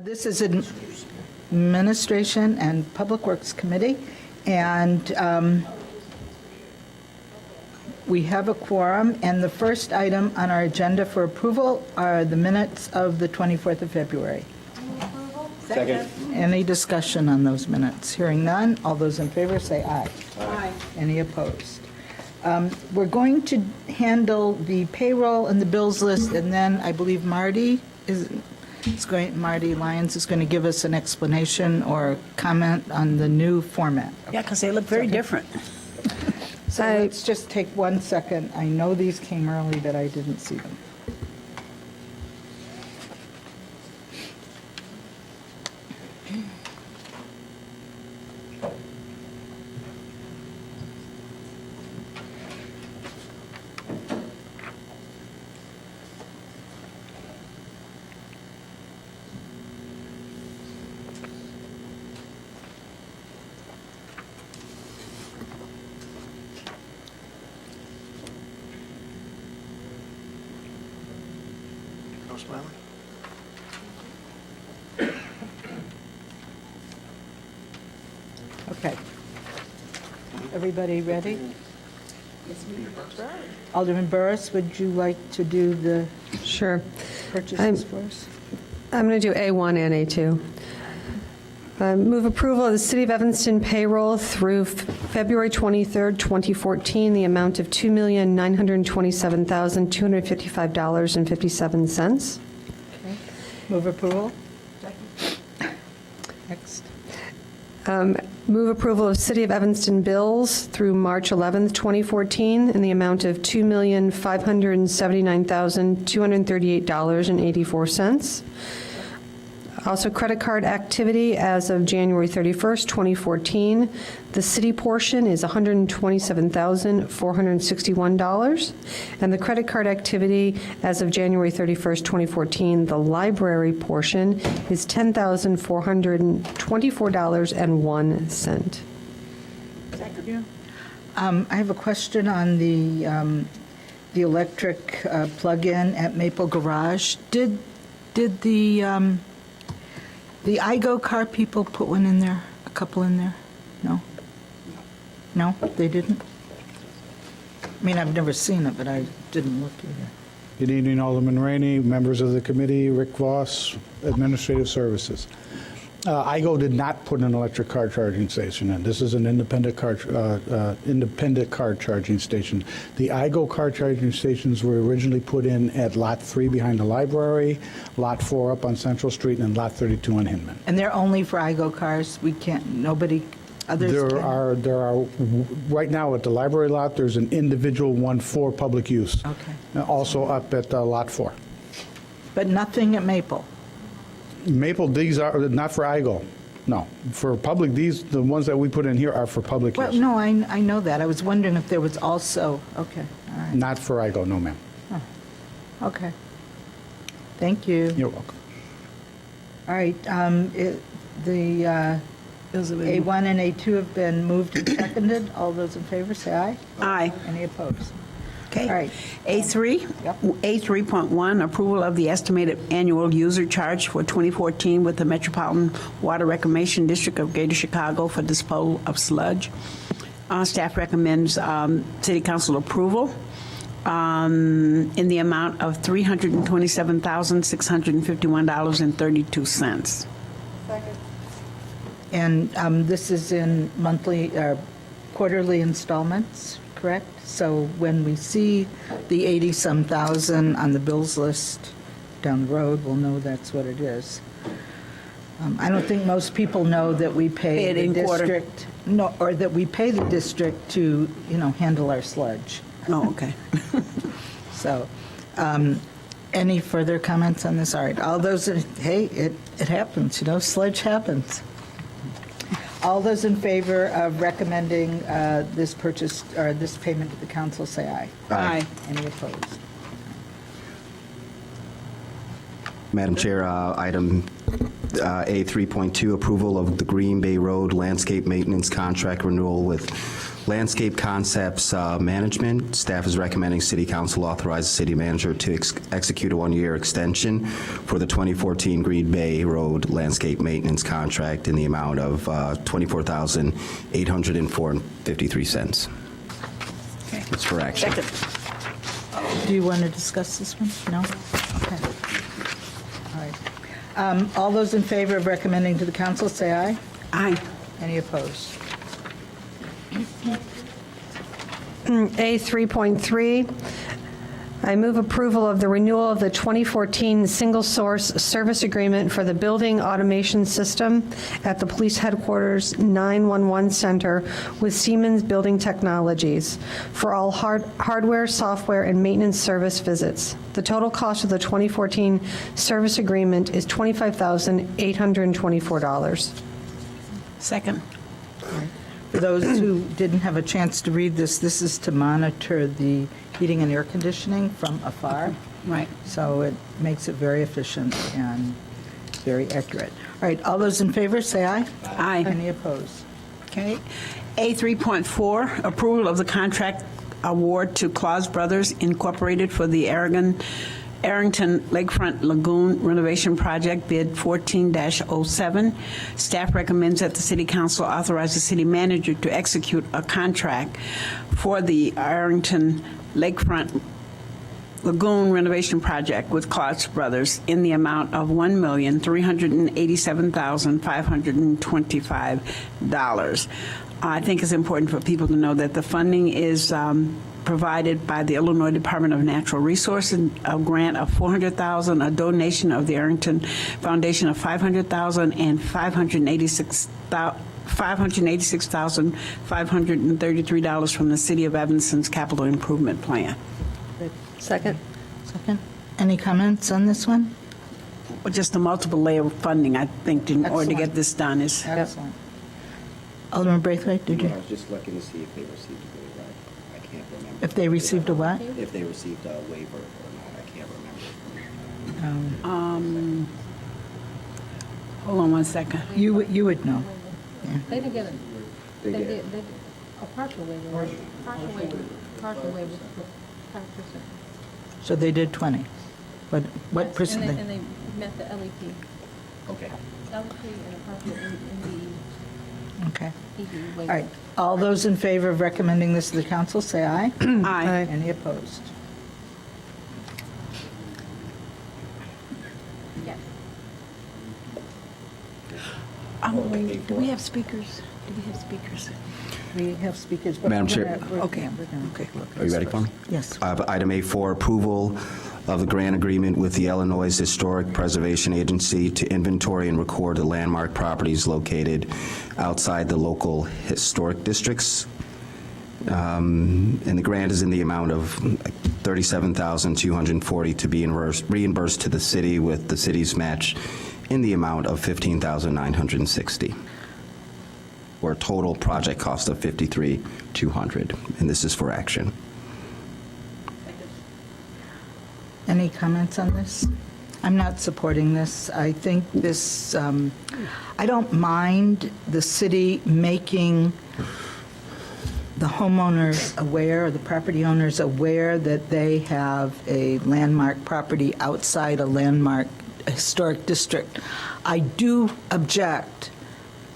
This is Administration and Public Works Committee, and we have a quorum, and the first item on our agenda for approval are the minutes of the 24th of February. Second. Any discussion on those minutes? Hearing none, all those in favor say aye. Aye. Any opposed? We're going to handle the payroll and the bills list, and then I believe Marty Lyons is going to give us an explanation or comment on the new format. Yeah, because they look very different. So let's just take 1 second. I know these came early, but I didn't see them. No smiling? Okay. Everybody ready? Alderman Burris, would you like to do the Sure. purchases for us? I'm going to do A1 and A2. Move approval of the City of Evanston payroll through February 23rd, 2014, the amount of $2,927,255.57. Okay. Move approval? Next. Move approval of City of Evanston bills through March 11th, 2014, in the amount of $2,579,238.84. Also, credit card activity as of January 31st, 2014. The city portion is $127,461. And the credit card activity as of January 31st, 2014, the library portion is $10,424.01. I have a question on the electric plug-in at Maple Garage. Did the iGo car people put one in there, a couple in there? No? No, they didn't? I mean, I've never seen it, but I didn't look either. Good evening, Alderman Rainey, members of the committee, Rick Voss, Administrative Services. IGO did not put an electric car charging station in. This is an independent car charging station. The IGO car charging stations were originally put in at Lot 3 behind the library, Lot 4 up on Central Street, and Lot 32 on Hinman. And they're only for iGo cars? We can't, nobody, others can? There are, right now at the library lot, there's an individual one for public use. Okay. Also up at Lot 4. But nothing at Maple? Maple, these are not for IGO, no. For public, the ones that we put in here are for public Well, use. no, I know that. I was wondering if there was also, okay, all right, Not for IGO, no, ma'am. okay. Thank you. You're welcome. All right, the A1 and A2 have been moved and seconded. All those in favor, say aye. Aye. Any opposed? Okay. All right. A3, Yep. A3.1, approval of the estimated annual user charge for 2014 with the Metropolitan Water Reclamation District of Greater Chicago for disposal of sludge. Staff recommends City Council approval in the amount of $327,651.32. And this is in monthly, quarterly installments, correct? So when we see the 80-some thousand on the bills list down the road, we'll know that's what it is. I don't think most people know that we Pay pay it the in quarter. district, no, or that we pay the district to, handle our sludge. Oh, okay. So, any further comments on this? All right, all those, hey, it happens, sludge happens. All those in favor of recommending this purchase, or this payment to the council, say aye. Aye. Any opposed? Madam Chair, item A3.2, approval of the Green Bay Road landscape maintenance contract renewal with Landscape Concepts Management, staff is recommending City Council authorize the city manager to execute a one-year extension for the 2014 Green Bay Road landscape maintenance contract in the amount of $24,804.53. Okay. It's for action. Second. Do you want to discuss this one? No? Okay. All right. All those in favor of recommending to the council, say aye. Aye. Any opposed? A3.3, I move approval of the renewal of the 2014 single-source service agreement for the building automation system at the Police Headquarters 911 Center with Siemens Building Technologies for all hardware, software, and maintenance service visits. The total cost of the 2014 service agreement is $25,824. Second. For those who didn't have a chance to read this, this is to monitor the heating and air conditioning from afar. Right. So it makes it very efficient and very accurate. All right, all those in favor, say aye. Aye. Any opposed? Okay. A3.4, approval of the contract award to Claus Brothers Incorporated for the Arrington Lakefront Lagoon renovation project, bid 14-07. Staff recommends that the City Council authorize the city manager to execute a contract for the Arrington Lakefront Lagoon renovation project with Claus Brothers in the amount of $1,387,525. I think it's important for people to know that the funding is provided by the Illinois Department of Natural Resources, a grant of $400,000, a donation of the Arrington Foundation of $500,000, and $586,533 from the City of Evanston's capital improvement plan. Second. Second. Any comments on this one? Well, just a multiple layer of funding, I think, in order to get Excellent. this done is. Excellent. Alderman Braithwaite, did you? I was just looking to see if they received a waiver. I can't remember. If they received a what? If they received a waiver or not, I can't remember. Hold on one second. You would know. They didn't get it. They did. They did a partial waiver, right? Partial waiver, partial waiver. 5%. So they did 20. What Yes, percent? And they met the LEP. Okay. LEP and a partial in Okay. the ED All waiver. right. All those in favor of recommending this to the council, say aye. Aye. Any opposed? Yes. Do we have speakers? Do we have speakers? We have speakers. but Madam we're Chair. gonna- we're- Okay. yeah, we're gonna take a look at Are you this ready for me? first. Yes. Item A4, approval of the grant agreement with the Illinois Historic Preservation Agency to inventory and record the landmark properties located outside the local historic districts. And the grant is in the amount of $37,240 to be reimbursed to the city, with the city's match in the amount of $15,960, or a total project cost of $53,200. And this is for action. Any comments on this? I'm not supporting this. I think this, I don't mind the city making the homeowners aware, or the property owners aware that they have a landmark property outside a landmark historic district. I do object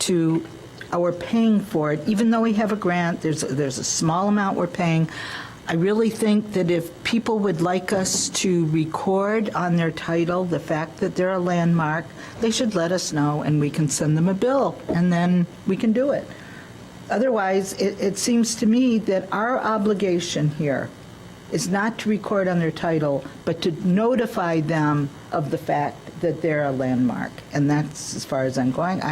to our paying for it, even though we have a grant, there's a small amount we're paying. I really think that if people would like us to record on their title the fact that they're a landmark, they should let us know, and we can send them a bill, and then we can do it. Otherwise, it seems to me that our obligation here is not to record on their title, but to notify them of the fact that they're a landmark. And that's as far as I'm going.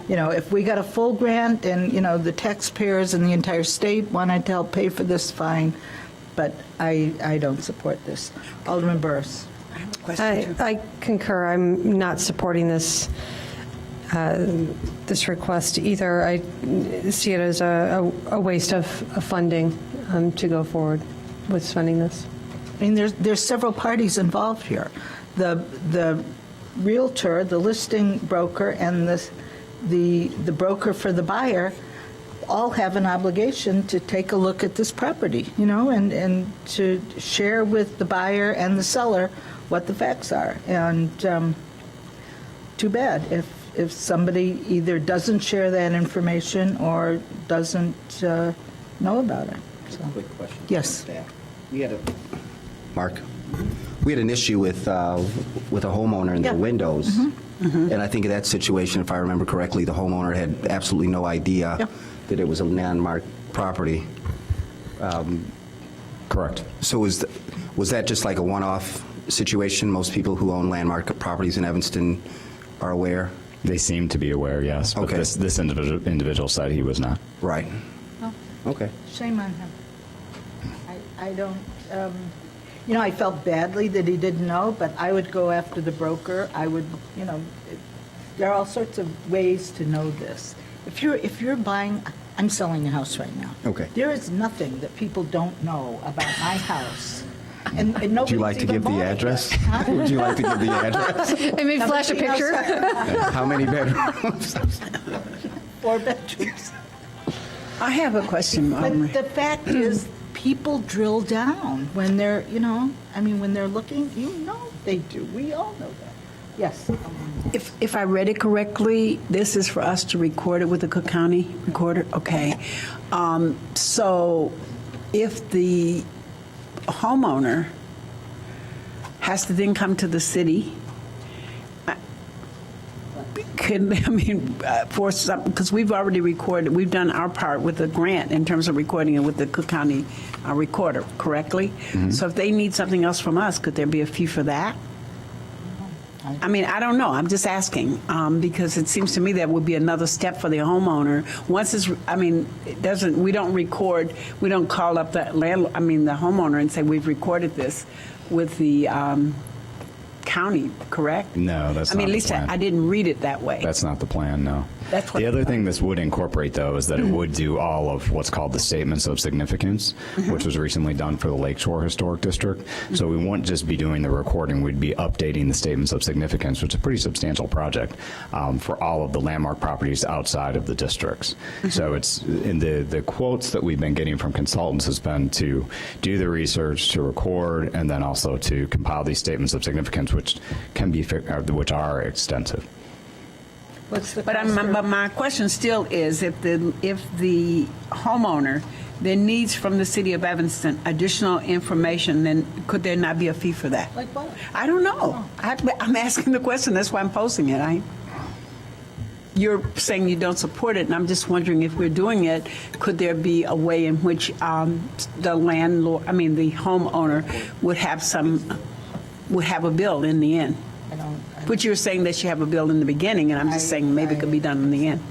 If we got a full grant and, the taxpayers in the entire state wanted to help pay for this, fine. But I don't support this. Alderman Burris. I concur. I'm not supporting this request either. I see it as a waste of funding to go forward with funding this. I mean, there's several parties involved here. The realtor, the listing broker, and the broker for the buyer all have an obligation to take a look at this property, you know, and to share with the buyer and the seller what the facts are. And too bad if somebody either doesn't share that information or doesn't know about it. So, Quick question. Yes. Mark, we had an issue with a homeowner in their Yeah. windows. And I think in that situation, if I remember correctly, the homeowner had absolutely no idea Yeah. that it was a landmark property. Correct. So was that just like a one-off situation? Most people who own landmark properties in Evanston are aware? They seem to be aware, yes. But Okay. this individual said he was not. Right. Oh. Okay. Shame on him. I don't, you know, I felt badly that he didn't know, but I would go after the broker. I would, you know, there are all sorts of ways to know this. If you're buying, I'm selling a house right now. Okay. There is nothing that people don't know about my house. And nobody's Would you like to even give the bought it address? yet. Huh? Would you like to give the address? And maybe flash a picture. How many bedrooms? 4 bedrooms. I have a question, But the fact is, people drill down when they're, you know, I mean, when they're looking, you know they do. We all know that. Yes. If I read it correctly, this is for us to record it with the Cook County Recorder? Okay. So if the homeowner has to then come to the city, for some, because we've already recorded, we've done our part with the grant in terms of recording it with the Cook County Recorder, correctly? So if they need something else from us, could there be a fee for that? I mean, I don't know. I'm just asking because it seems to me that would be another step for the homeowner. Once it's, I mean, it doesn't. We don't record. We don't call up the landlord. I mean, the homeowner and say we've recorded this with the county, correct? No, that's I mean, not at the least plan. I didn't read it that way. That's not the plan, no. That's what The I other thought. thing this would incorporate, though, is that it would do all of what's called the statements of significance, which was recently done for the Lakeshore Historic District. So we won't just be doing the recording, we'd be updating the statements of significance, which is a pretty substantial project for all of the landmark properties outside of the districts. So it's in the quotes that we've been getting from consultants has been to do the research, to record, and then also to compile these statements of significance, which are extensive. What's the But cost for- but my question still is, if the homeowner then needs from the city of Evanston additional information, then could there not be a fee for that? Like what? I don't know. I'm asking the question. That's why I'm posing it. You're saying you don't support it, and I'm just wondering if we're doing it, could there be a way in which the landlord, I mean, the homeowner would have a bill in the end? But you're saying that you have a bill in the beginning, and I'm just saying maybe it could be done in the end.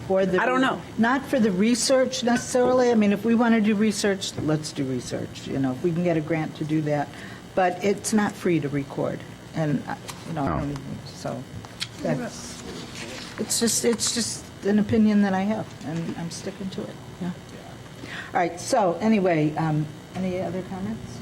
For the- I don't know. Not for the research necessarily. I mean, if we want to do research, let's do research, you know, if we can get a grant to do that. But it's not free to record. And, you know, Oh. so it's just an opinion that I have, and I'm sticking to it, yeah. All right, so anyway, any other comments?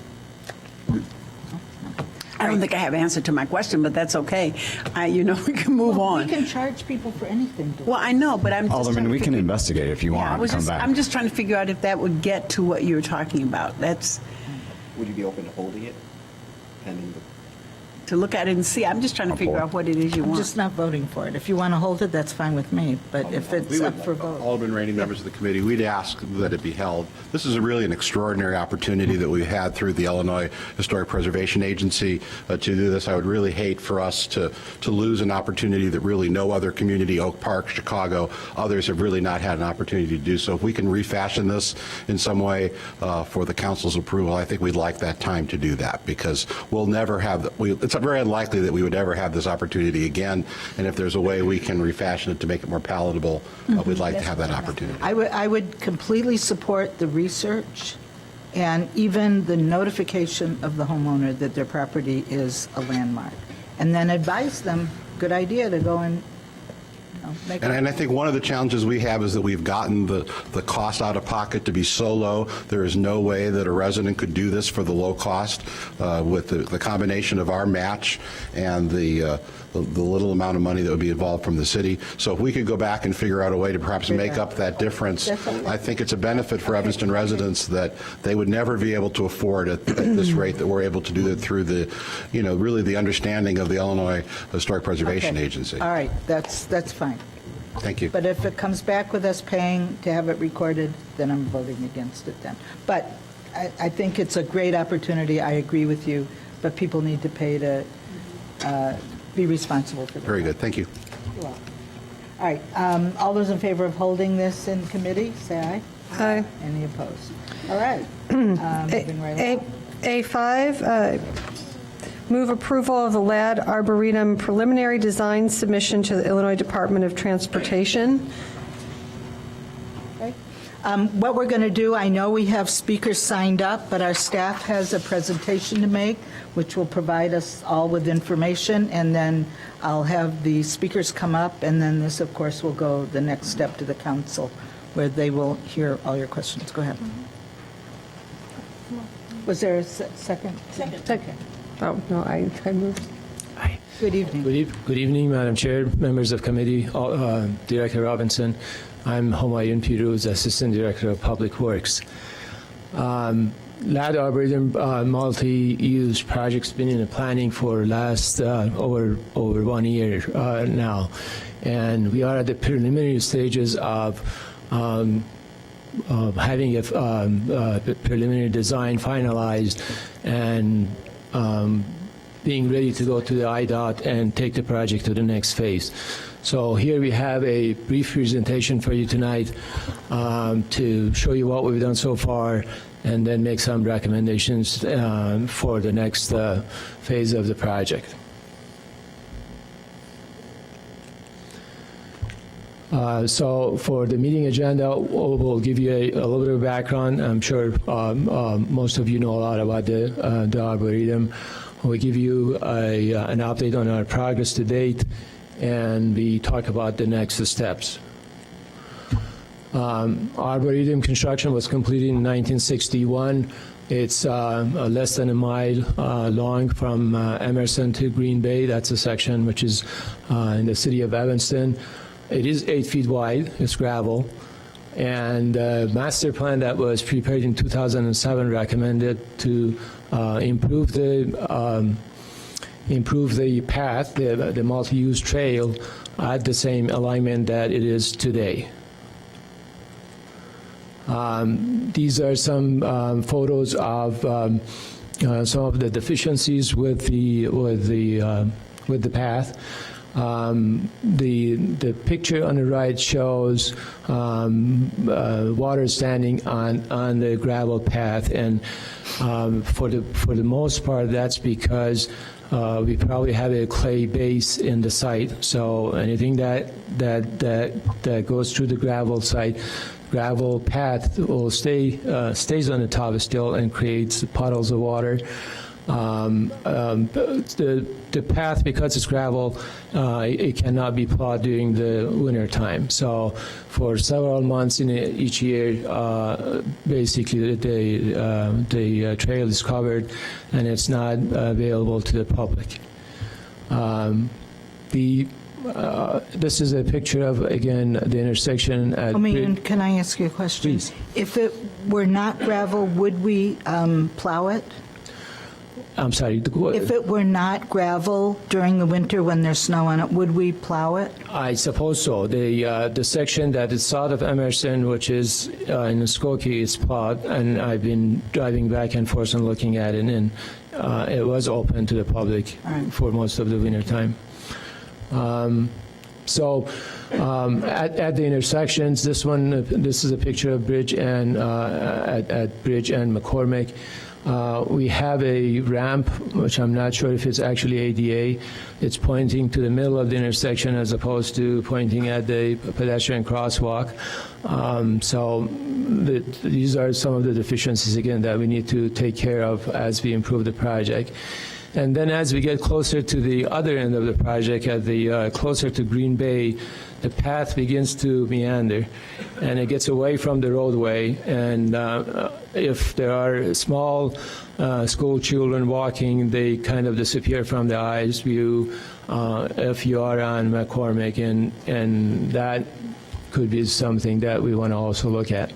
I don't think I have an answer to my question, but that's okay. We can move Well, on. We can charge people for anything. do we? Well, I know, but I'm just trying Alderman, to we can figure- investigate if you Yeah, want. Come back. I'm just trying to figure out if that would get to what you're talking about. That's Would you be open to holding it pending the... to look at it and see. I'm just trying to figure out what it is you I'm want. just not voting for it. If you want to hold it, that's fine with me, but if it's up for vote. Alderman Rainey, members of the committee, we'd ask that it be held. This is really an extraordinary opportunity that we've had through the Illinois Historic Preservation Agency to do this. I would really hate for us to lose an opportunity that really no other community, Oak Park, Chicago, others have really not had an opportunity to do. So if we can refashion this in some way for the council's approval, I think we'd like that time to do that, because we'll never have, it's very unlikely that we would ever have this opportunity again. And if there's a way we can refashion it to make it more palatable, we'd like to have that opportunity. I would completely support the research and even the notification of the homeowner that their property is a landmark. And then advise them, good idea to go and make And I think one of the challenges we have is that we've gotten the cost out of pocket to be so low. There is no way that a resident could do this for the low cost with the combination of our match and the little amount of money that would be involved from the city. So if we could go back and figure out a way to perhaps make up that difference, Definitely. I think it's a benefit for Evanston residents that they would never be able to afford at this rate that we're able to do it through the, really the understanding of the Illinois Historic Preservation Okay. Agency. All right, that's fine. Thank you. But if it comes back with us paying to have it recorded, then I'm voting against it then. But I think it's a great opportunity, I agree with you, but people need to pay to be responsible for that. Very good. Thank you. All right, all those in favor of holding this in committee, say aye. Aye. Any opposed? All right. Moving right along. A5, move approval of the LAD Arboretum preliminary design submission to the Illinois Department of Transportation. Okay. What we're going to do, I know we have speakers signed up, but our staff has a presentation to make, which will provide us all with information, and then I'll have the speakers come up, and then this, of course, will go the next step to the council, where they will hear all your questions. Go ahead. Was there a second? Second. Oh, no, I moved. Good evening. Good evening, Madam Chair, members of committee, Director Robinson. I'm Homayun Piruz, Assistant Director of Public Works. LAD Arboretum multi-use project's been in the planning for last over 1 year now, and we are at the preliminary stages of having a preliminary design finalized and being ready to go to the IDOT and take the project to the next phase. So here we have a brief presentation for you tonight to show you what we've done so far and then make some recommendations for the next phase of the project. So for the meeting agenda, we'll give you a little bit of background. I'm sure most of you know a lot about the Arboretum. We'll give you an update on our progress to date, and we talk about the next steps. Arboretum construction was completed in 1961. It's less than a mile long from Emerson to Green Bay. That's a section which is in the city of Evanston. It is 8 feet wide. It's gravel. And the master plan that was prepared in 2007 recommended to improve the path, the multi-use trail, at the same alignment that it is today. These are some photos of some of the deficiencies with the path. The picture on the right shows water standing on the gravel path, and for the most part, that's because we probably have a clay base in the site. So anything that goes through the gravel path will stays on the top still and creates puddles of water. The path, because it's gravel, it cannot be plowed during the winter time. So for several months in each year, basically the trail is covered and it's not available to the public. This is a picture of, again, the intersection at... Can I ask you a question? Please. If it were not gravel, would we plow it? I'm sorry. If it were not gravel during the winter when there's snow on it, would we plow it? I suppose so. The section that is south of Emerson, which is in Skokie, is plowed, and I've been driving back and forth and looking at it, and it was open to the public for most of the winter time. At the intersections, this is a picture of Bridge and at Bridge and McCormick. We have a ramp, which I'm not sure if it's actually ADA. It's pointing to the middle of the intersection as opposed to pointing at the pedestrian crosswalk. These are some of the deficiencies, again, that we need to take care of as we improve the project. And then as we get closer to the other end of the project, at the closer to Green Bay, the path begins to meander, and it gets away from the roadway. And if there are small school children walking, they kind of disappear from the eye's view if you are on McCormick, and that could be something that we want to also look at.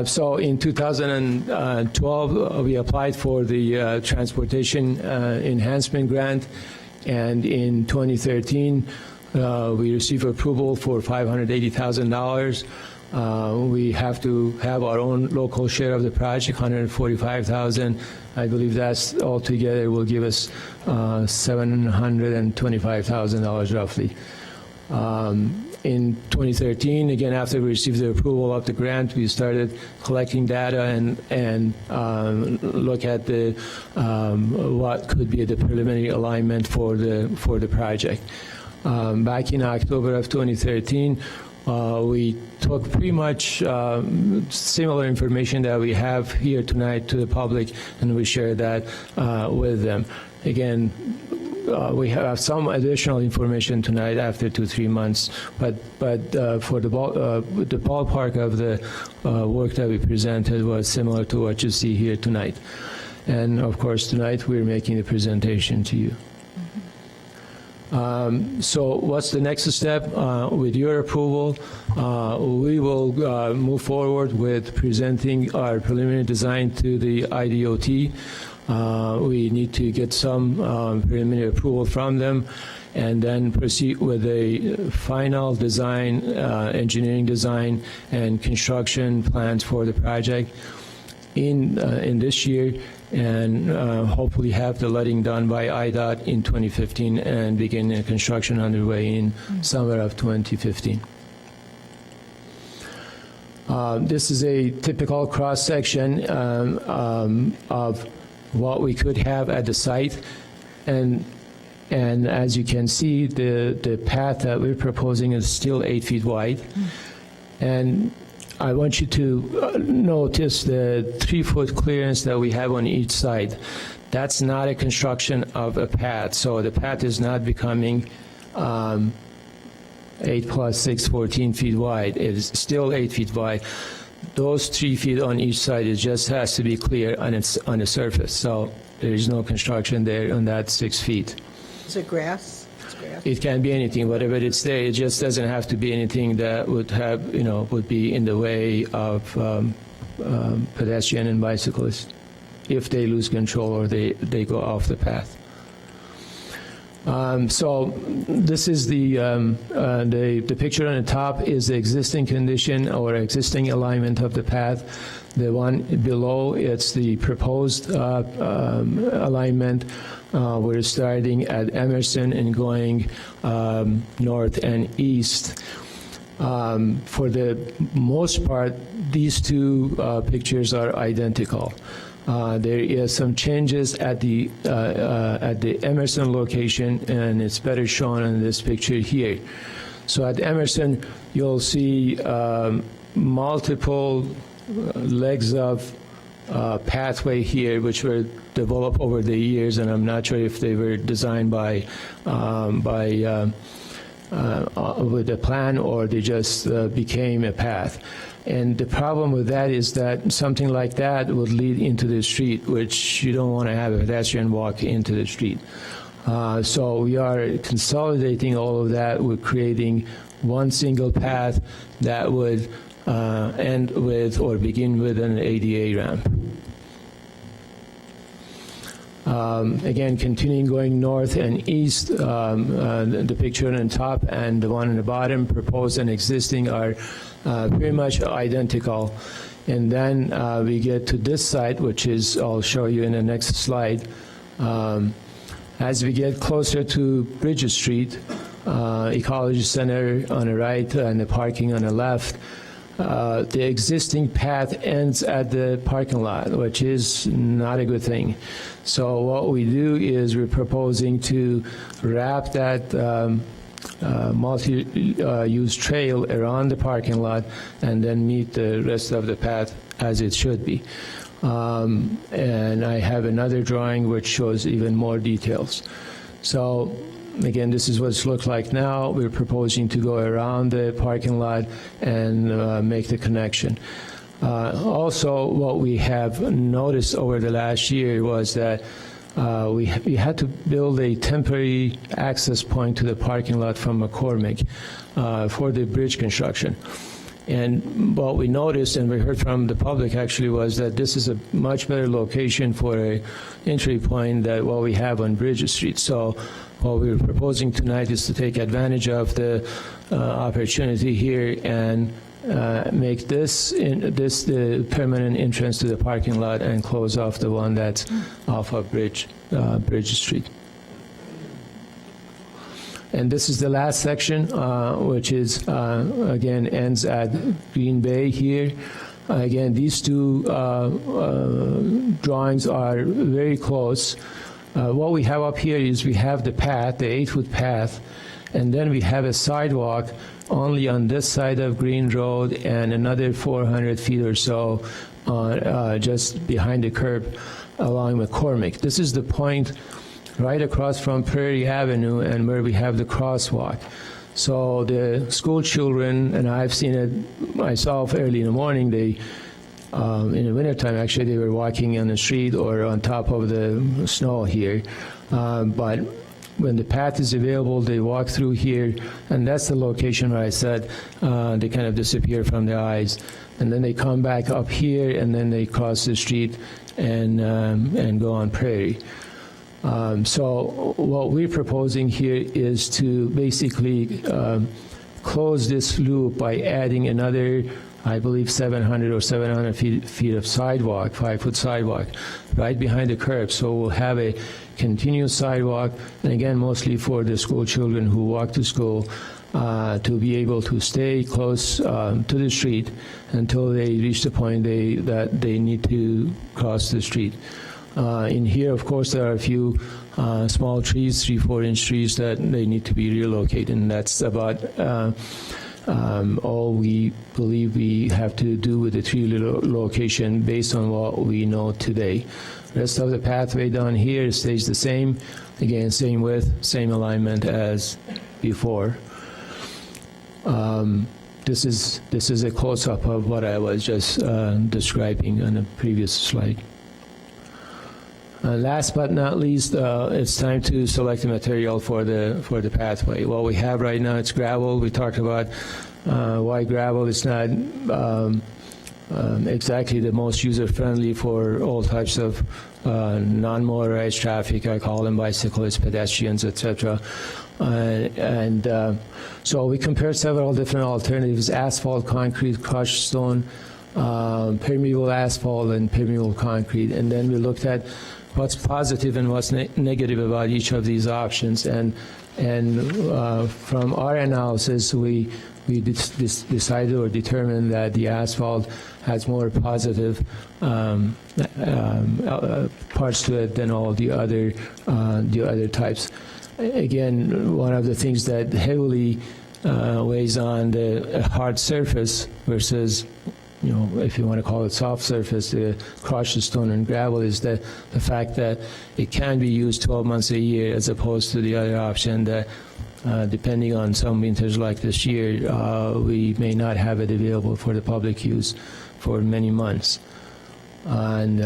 So in 2012, we applied for the Transportation Enhancement Grant, and in 2013, we received approval for $580,000. We have to have our own local share of the project, $145,000. I believe that's altogether will give us $725,000 roughly. In 2013, again, after we received the approval of the grant, we started collecting data and look at the what could be the preliminary alignment for the project. Back in October of 2013, we took pretty much similar information that we have here tonight to the public, and we shared that with them. Again, we have some additional information tonight after 2-3 months, but for the ballpark of the work that we presented was similar to what you see here tonight. And of course, tonight we're making the presentation to you. So what's the next step? With your approval, we will move forward with presenting our preliminary design to the IDOT. We need to get some preliminary approval from them, and then proceed with a final design, engineering design, and construction plans for the project in this year, and hopefully have the letting done by IDOT in 2015 and begin construction underway in summer of 2015. This is a typical cross-section of what we could have at the site, and as you can see, the path that we're proposing is still 8 feet wide. And I want you to notice the 3-foot clearance that we have on each side. That's not a construction of a path, so the path is not becoming 8 plus 6, 14 feet wide. It is still 8 feet wide. Those 3 feet on each side, it just has to be clear on the surface. So there is no construction there on that 6 feet. Is it grass? It's grass. It can be anything, whatever it's there. It just doesn't have to be anything that would have, would be in the way of pedestrian and bicyclists if they lose control or they go off the path. So this is the picture on the top is the existing condition or existing alignment of the path. The one below, it's the proposed alignment. We're starting at Emerson and going north and east. For the most part, these two pictures are identical. There is some changes at the Emerson location, and it's better shown in this picture here. So at Emerson, you'll see multiple legs of pathway here, which were developed over the years, and I'm not sure if they were designed with a plan or they just became a path. And the problem with that is that something like that would lead into the street, which you don't want to have a pedestrian walk into the street. So we are consolidating all of that. We're creating one single path that would end with or begin with an ADA ramp. Again, continuing going north and east, the picture on the top and the one on the bottom, proposed and existing, are pretty much identical. And then we get to this site, which is, I'll show you in the next slide. As we get closer to Bridges Street, Ecology Center on the right and the parking on the left, the existing path ends at the parking lot, which is not a good thing. So what we do is we're proposing to wrap that multi-use trail around the parking lot and then meet the rest of the path as it should be. And I have another drawing which shows even more details. So again, this is what it looks like now. We're proposing to go around the parking lot and make the connection. Also, what we have noticed over the last year was that we had to build a temporary access point to the parking lot from McCormick for the bridge construction. And what we noticed, and we heard from the public actually, was that this is a much better location for a entry point than what we have on Bridge Street. So what we're proposing tonight is to take advantage of the opportunity here and make this the permanent entrance to the parking lot and close off the one that's off of Bridge Street. And this is the last section, which is, again, ends at Green Bay here. Again, these two drawings are very close. What we have up here is we have the path, the 8-foot path, and then we have a sidewalk only on this side of Green Road and another 400 feet or so just behind the curb along McCormick. This is the point right across from Prairie Avenue and where we have the crosswalk. So the school children, and I've seen it myself early in the morning, they, in the wintertime actually, they were walking on the street or on top of the snow here. But when the path is available, they walk through here, and that's the location where I said they kind of disappear from their eyes. And then they come back up here, and then they cross the street and go on Prairie. So what we're proposing here is to basically close this loop by adding another, I believe, 700 or 700 feet of sidewalk, 5-foot sidewalk, right behind the curb. So we'll have a continuous sidewalk, and again, mostly for the school children who walk to school, to be able to stay close to the street until they reach the point that they need to cross the street. In here, of course, there are a few small trees, 3-4-inch trees that they need to be relocated, and that's about all we believe we have to do with the tree location based on what we know today. The rest of the pathway down here stays the same. Again, same width, same alignment as before. This is a close-up of what I was just describing on the previous slide. Last but not least, it's time to select the material for the pathway. What we have right now, it's gravel. We talked about why gravel is not exactly the most user-friendly for all types of non-motorized traffic. I call them bicyclists, pedestrians, etc. So we compared several different alternatives: asphalt, concrete, crushed stone, permeable asphalt, and permeable concrete. And then we looked at what's positive and what's negative about each of these options. And from our analysis, we decided or determined that the asphalt has more positive parts to it than all the other types. Again, one of the things that heavily weighs on the hard surface versus, if you want to call it soft surface, the crushed stone and gravel, is the fact that it can be used 12 months a year, as opposed to the other option that, depending on some winters like this year, we may not have it available for the public use for many months. And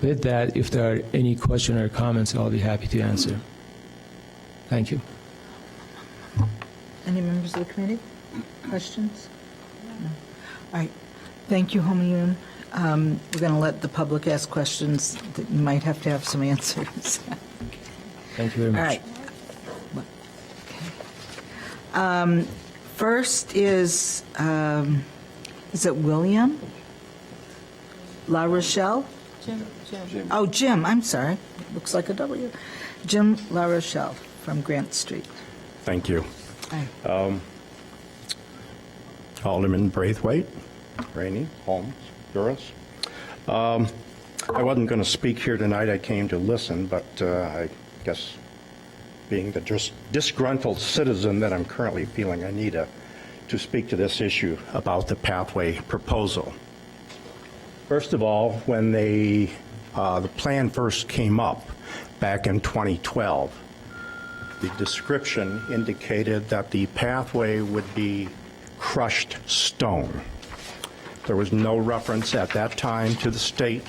with that, if there are any questions or comments, I'll be happy to answer. Thank you. Any members of the committee? Questions? No. All right. Thank you, Homayun. We're going to let the public ask questions that you might have to have some answers. Thank you very much. All right. Okay. First is it William? La Rochelle? Jim. Oh, Jim, I'm sorry. Looks like a W. Jim La Rochelle from Grant Street. Thank you. Hi. Alderman Braithwaite, Rainey, Holmes, Duras. I wasn't going to speak here tonight. I came to listen, but I guess being the disgruntled citizen that I'm currently feeling, I need to speak to this issue about the pathway proposal. First of all, when the plan first came up back in 2012, the description indicated that the pathway would be crushed stone. There was no reference at that time to the state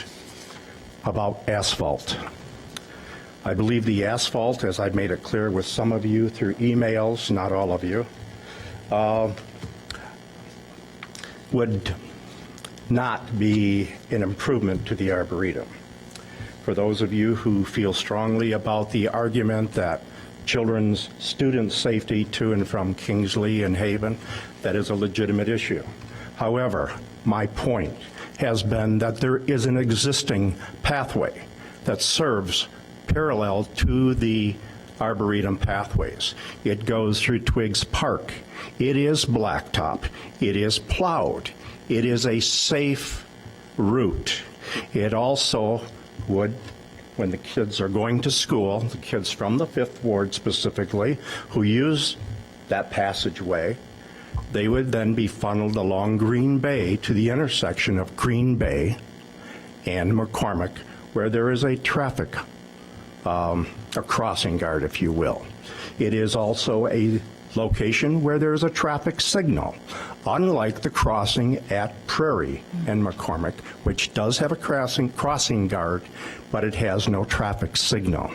about asphalt. I believe the asphalt, as I've made it clear with some of you through emails, not all of you, would not be an improvement to the Arboretum. For those of you who feel strongly about the argument that children's student safety to and from Kingsley and Haven, that is a legitimate issue. However, my point has been that there is an existing pathway that serves parallel to the Arboretum pathways. It goes through Twiggs Park. It is blacktop. It is plowed. It is a safe route. It also would, when the kids are going to school, the kids from the 5th Ward specifically, who use that passageway, they would then be funneled along Green Bay to the intersection of Green Bay and McCormick, where there is a traffic, a crossing guard, if you will. It is also a location where there is a traffic signal, unlike the crossing at Prairie and McCormick, which does have a crossing guard, but it has no traffic signal.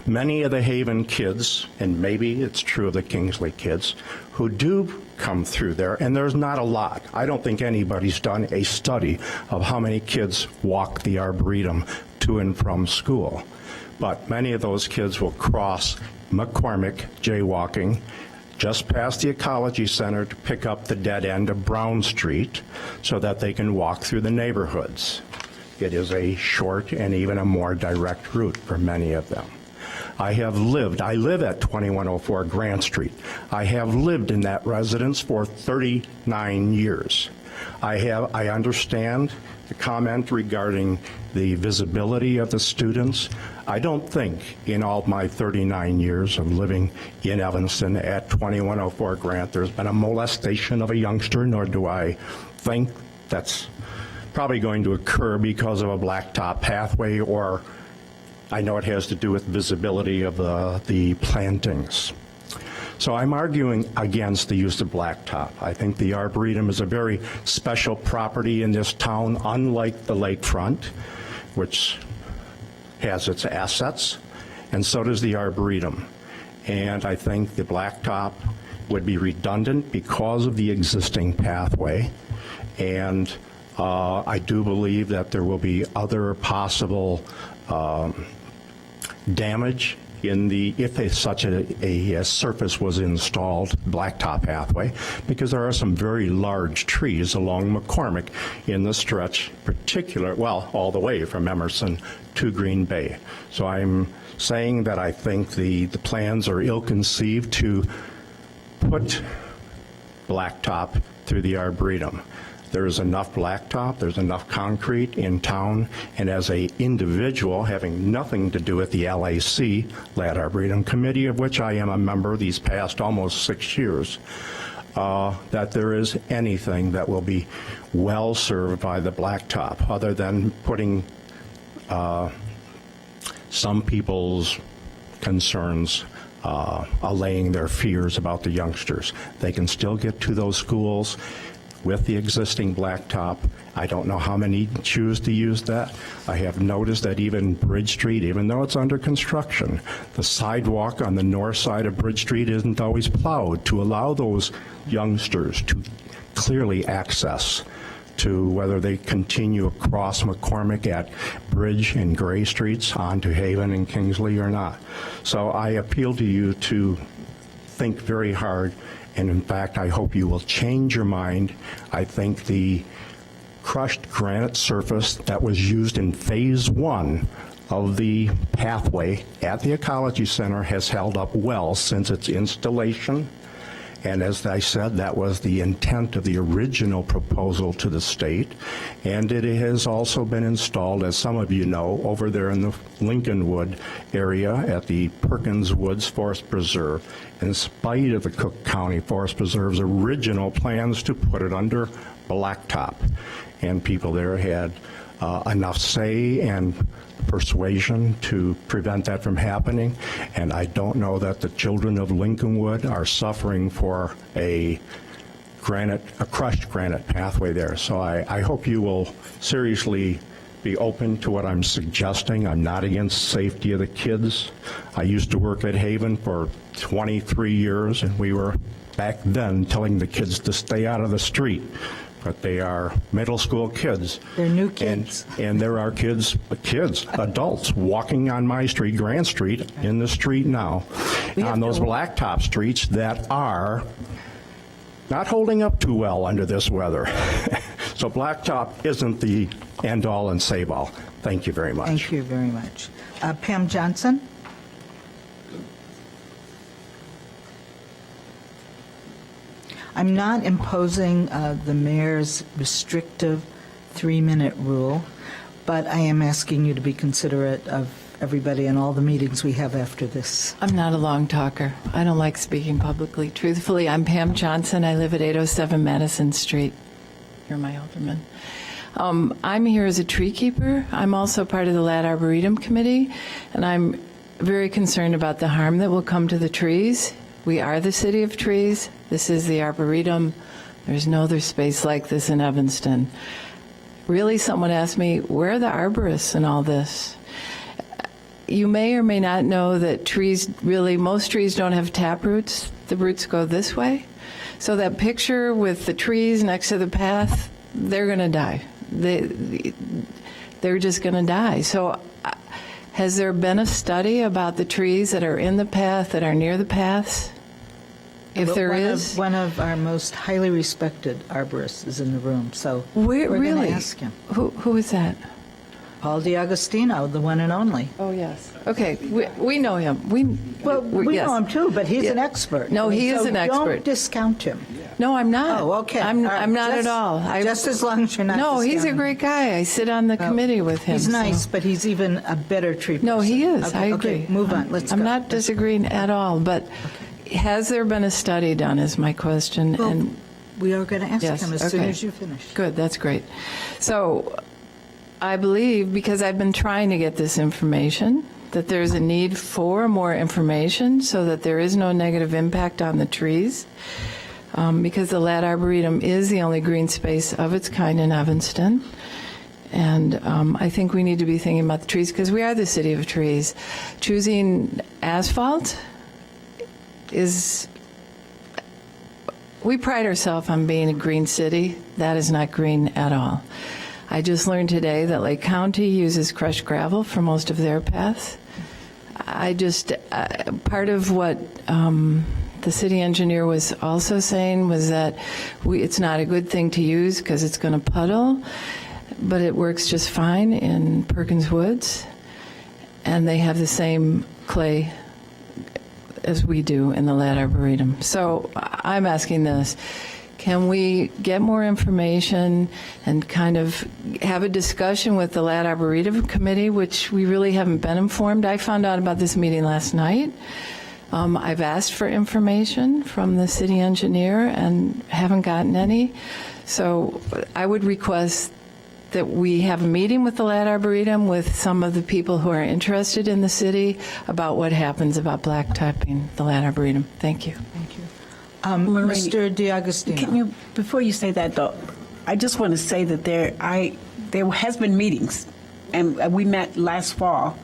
Many of the Haven kids, and maybe it's true of the Kingsley kids, who do come through there, and there's not a lot. I don't think anybody's done a study of how many kids walk the Arboretum to and from school. But many of those kids will cross McCormick jaywalking just past the Ecology Center to pick up the dead end of Brown Street so that they can walk through the neighborhoods. It is a short and even a more direct route for many of them. I live at 2104 Grant Street. I have lived in that residence for 39 years. I understand the comment regarding the visibility of the students. I don't think in all my 39 years of living in Evanston at 2104 Grant there's been a molestation of a youngster, nor do I think that's probably going to occur because of a blacktop pathway, or I know it has to do with visibility of the plantings. So I'm arguing against the use of blacktop. I think the Arboretum is a very special property in this town, unlike the lakefront, which has its assets, and so does the Arboretum. And I think the blacktop would be redundant because of the existing pathway. And I do believe that there will be other possible damage if such a surface was installed, blacktop pathway, because there are some very large trees along McCormick in the stretch, all the way from Emerson to Green Bay. So I'm saying that I think the plans are ill-conceived to put blacktop through the Arboretum. There is enough blacktop, there's enough concrete in town, and as an individual having nothing to do with the LAC, Lad Arboretum Committee, of which I am a member these past almost 6 years, that there is anything that will be well served by the blacktop, other than putting some people's concerns, allaying their fears about the youngsters. They can still get to those schools with the existing blacktop. I don't know how many choose to use that. I have noticed that even Bridge Street, even though it's under construction, the sidewalk on the north side of Bridge Street isn't always plowed to allow those youngsters to clearly access to whether they continue across McCormick at Bridge and Gray Streets onto Haven and Kingsley or not. So I appeal to you to think very hard. And in fact, I hope you will change your mind. I think the crushed granite surface that was used in phase 1 of the pathway at the Ecology Center has held up well since its installation. And as I said, that was the intent of the original proposal to the state. And it has also been installed, as some of you know, over there in the Lincolnwood area at the Perkins Woods Forest Preserve, in spite of the Cook County Forest Preserve's original plans to put it under blacktop, and people there had enough say and persuasion to prevent that from happening, and I don't know that the children of Lincolnwood are suffering for a crushed granite pathway there. So I hope you will seriously be open to what I'm suggesting. I'm not against safety of the kids. I used to work at Haven for 23 years, and we were back then telling the kids to stay out of the street. But they are middle school kids. They're new kids. And there are kids, adults, walking on my street, Grand Street, in the street now, on those blacktop streets that are not holding up too well under this weather. So blacktop isn't the end-all and save-all. Thank you very much. Thank you very much. Pam Johnson? I'm not imposing the mayor's restrictive 3-minute rule, but I am asking you to be considerate of everybody and all the meetings we have after this. I'm not a long talker. I don't like speaking publicly. Truthfully, I'm Pam Johnson. I live at 807 Madison Street. You're my alderman. I'm here as a tree keeper. I'm also part of the Lat Arboretum Committee, and I'm very concerned about the harm that will come to the trees. We are the city of trees. This is the Arboretum. There's no other space like this in Evanston. Really, someone asked me, where are the arborists in all this? You may or may not know that trees, really, most trees don't have tap roots. The roots go this way. So that picture with the trees next to the path, they're going to die. They're just going to die. So has there been a study about the trees that are in the path, that are near the paths? If there is? One of our most highly respected arborists is in the room, so Where, we're going really? to ask him. Who is that? Paul DiAgostino, the one and only. Oh, yes. Okay, we know him. We yes. know him too, but he's Yeah. an expert. No, he is So an expert. Don't discount him. No, I'm not. Oh, okay. I'm All right. not Just- at all. just as long as you're not No, he's a discounting. great guy. I sit on the committee with him. He's so- nice, but he's even a better tree person. No, he is. Okay, I agree. Okay, move on. Let's I'm go. not disagreeing at all, but has there been a study done is my question. Well, and we are going to ask Yes, him as soon okay. as you finish. Good, that's great. So I believe, because I've been trying to get this information, that there's a need for more information so that there is no negative impact on the trees, because the Lat Arboretum is the only green space of its kind in Evanston. And I think we need to be thinking about the trees, because we are the city of trees. Choosing asphalt is, we pride ourselves on being a green city. That is not green at all. I just learned today that Lake County uses crushed gravel for most of their paths. Part of what the city engineer was also saying was that it's not a good thing to use because it's going to puddle, but it works just fine in Perkins Woods, and they have the same clay as we do in the Lat Arboretum. So I'm asking this. Can we get more information and kind of have a discussion with the Lat Arboretum Committee, which we really haven't been informed? I found out about this meeting last night. I've asked for information from the city engineer and haven't gotten any. So I would request that we have a meeting with the Lat Arboretum with some of the people who are interested in the city about what happens about blacktopping the Lat Arboretum. Thank you. Thank you. Lorraine, Mr. DiAgostino. Can you, before you say that though, I just want to say that there has been meetings, and we met last fall.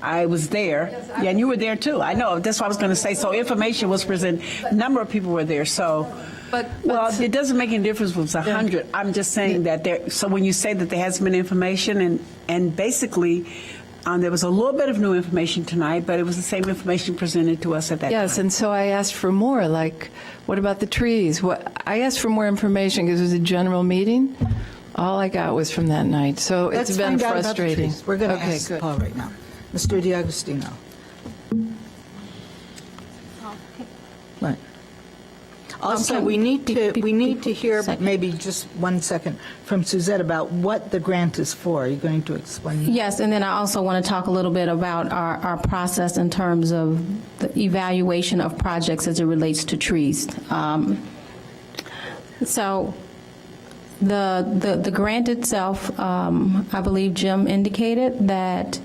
I was there, yeah, and you were there too. I know, that's what I was going to say. So information was presented. A number of people were there. So, well, it doesn't make any difference if it's 100. I'm just saying that there. So when you say that there has been information, and basically. There was a little bit of new information tonight, but it was the same information presented to us at that time. Yes, and so I asked for more, like, what about the trees? I asked for more information because it was a general meeting. All I got was from that night, so Let's it's been find out about the frustrating. trees. We're going to Okay, ask good. Paul right now. Mr. DiAgostino. Right. Also, we need to hear maybe just 1 second from Suzette about what the grant is for. Are you going to explain? Yes, and then I also want to talk a little bit about our process in terms of the evaluation of projects as it relates to trees. So The grant itself, I believe Jim indicated that,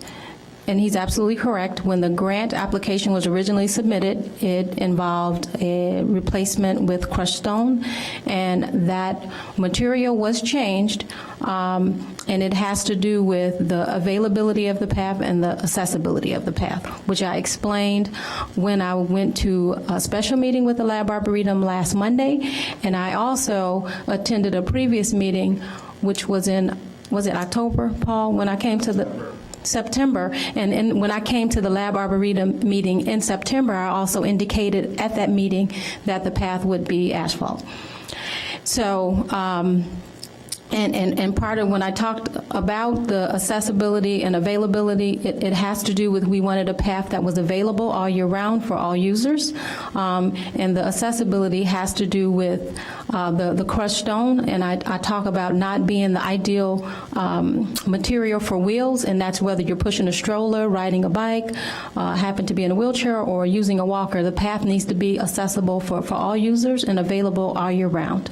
and he's absolutely correct, when the grant application was originally submitted, it involved a replacement with crushed stone, and that material was changed, and it has to do with the availability of the path and the accessibility of the path, which I explained when I went to a special meeting with the Lab Arboretum last Monday, and I also attended a previous meeting, which was it October, Paul, when I came to the September, and when I came to the Lab Arboretum meeting in September, I also indicated at that meeting that the path would be asphalt. So, and part of when I talked about the accessibility and availability, it has to do with we wanted a path that was available all year round for all users, and the accessibility has to do with the crushed stone, and I talk about not being the ideal material for wheels, and that's whether you're pushing a stroller, riding a bike, happen to be in a wheelchair, or using a walker. The path needs to be accessible for all users and available all year round.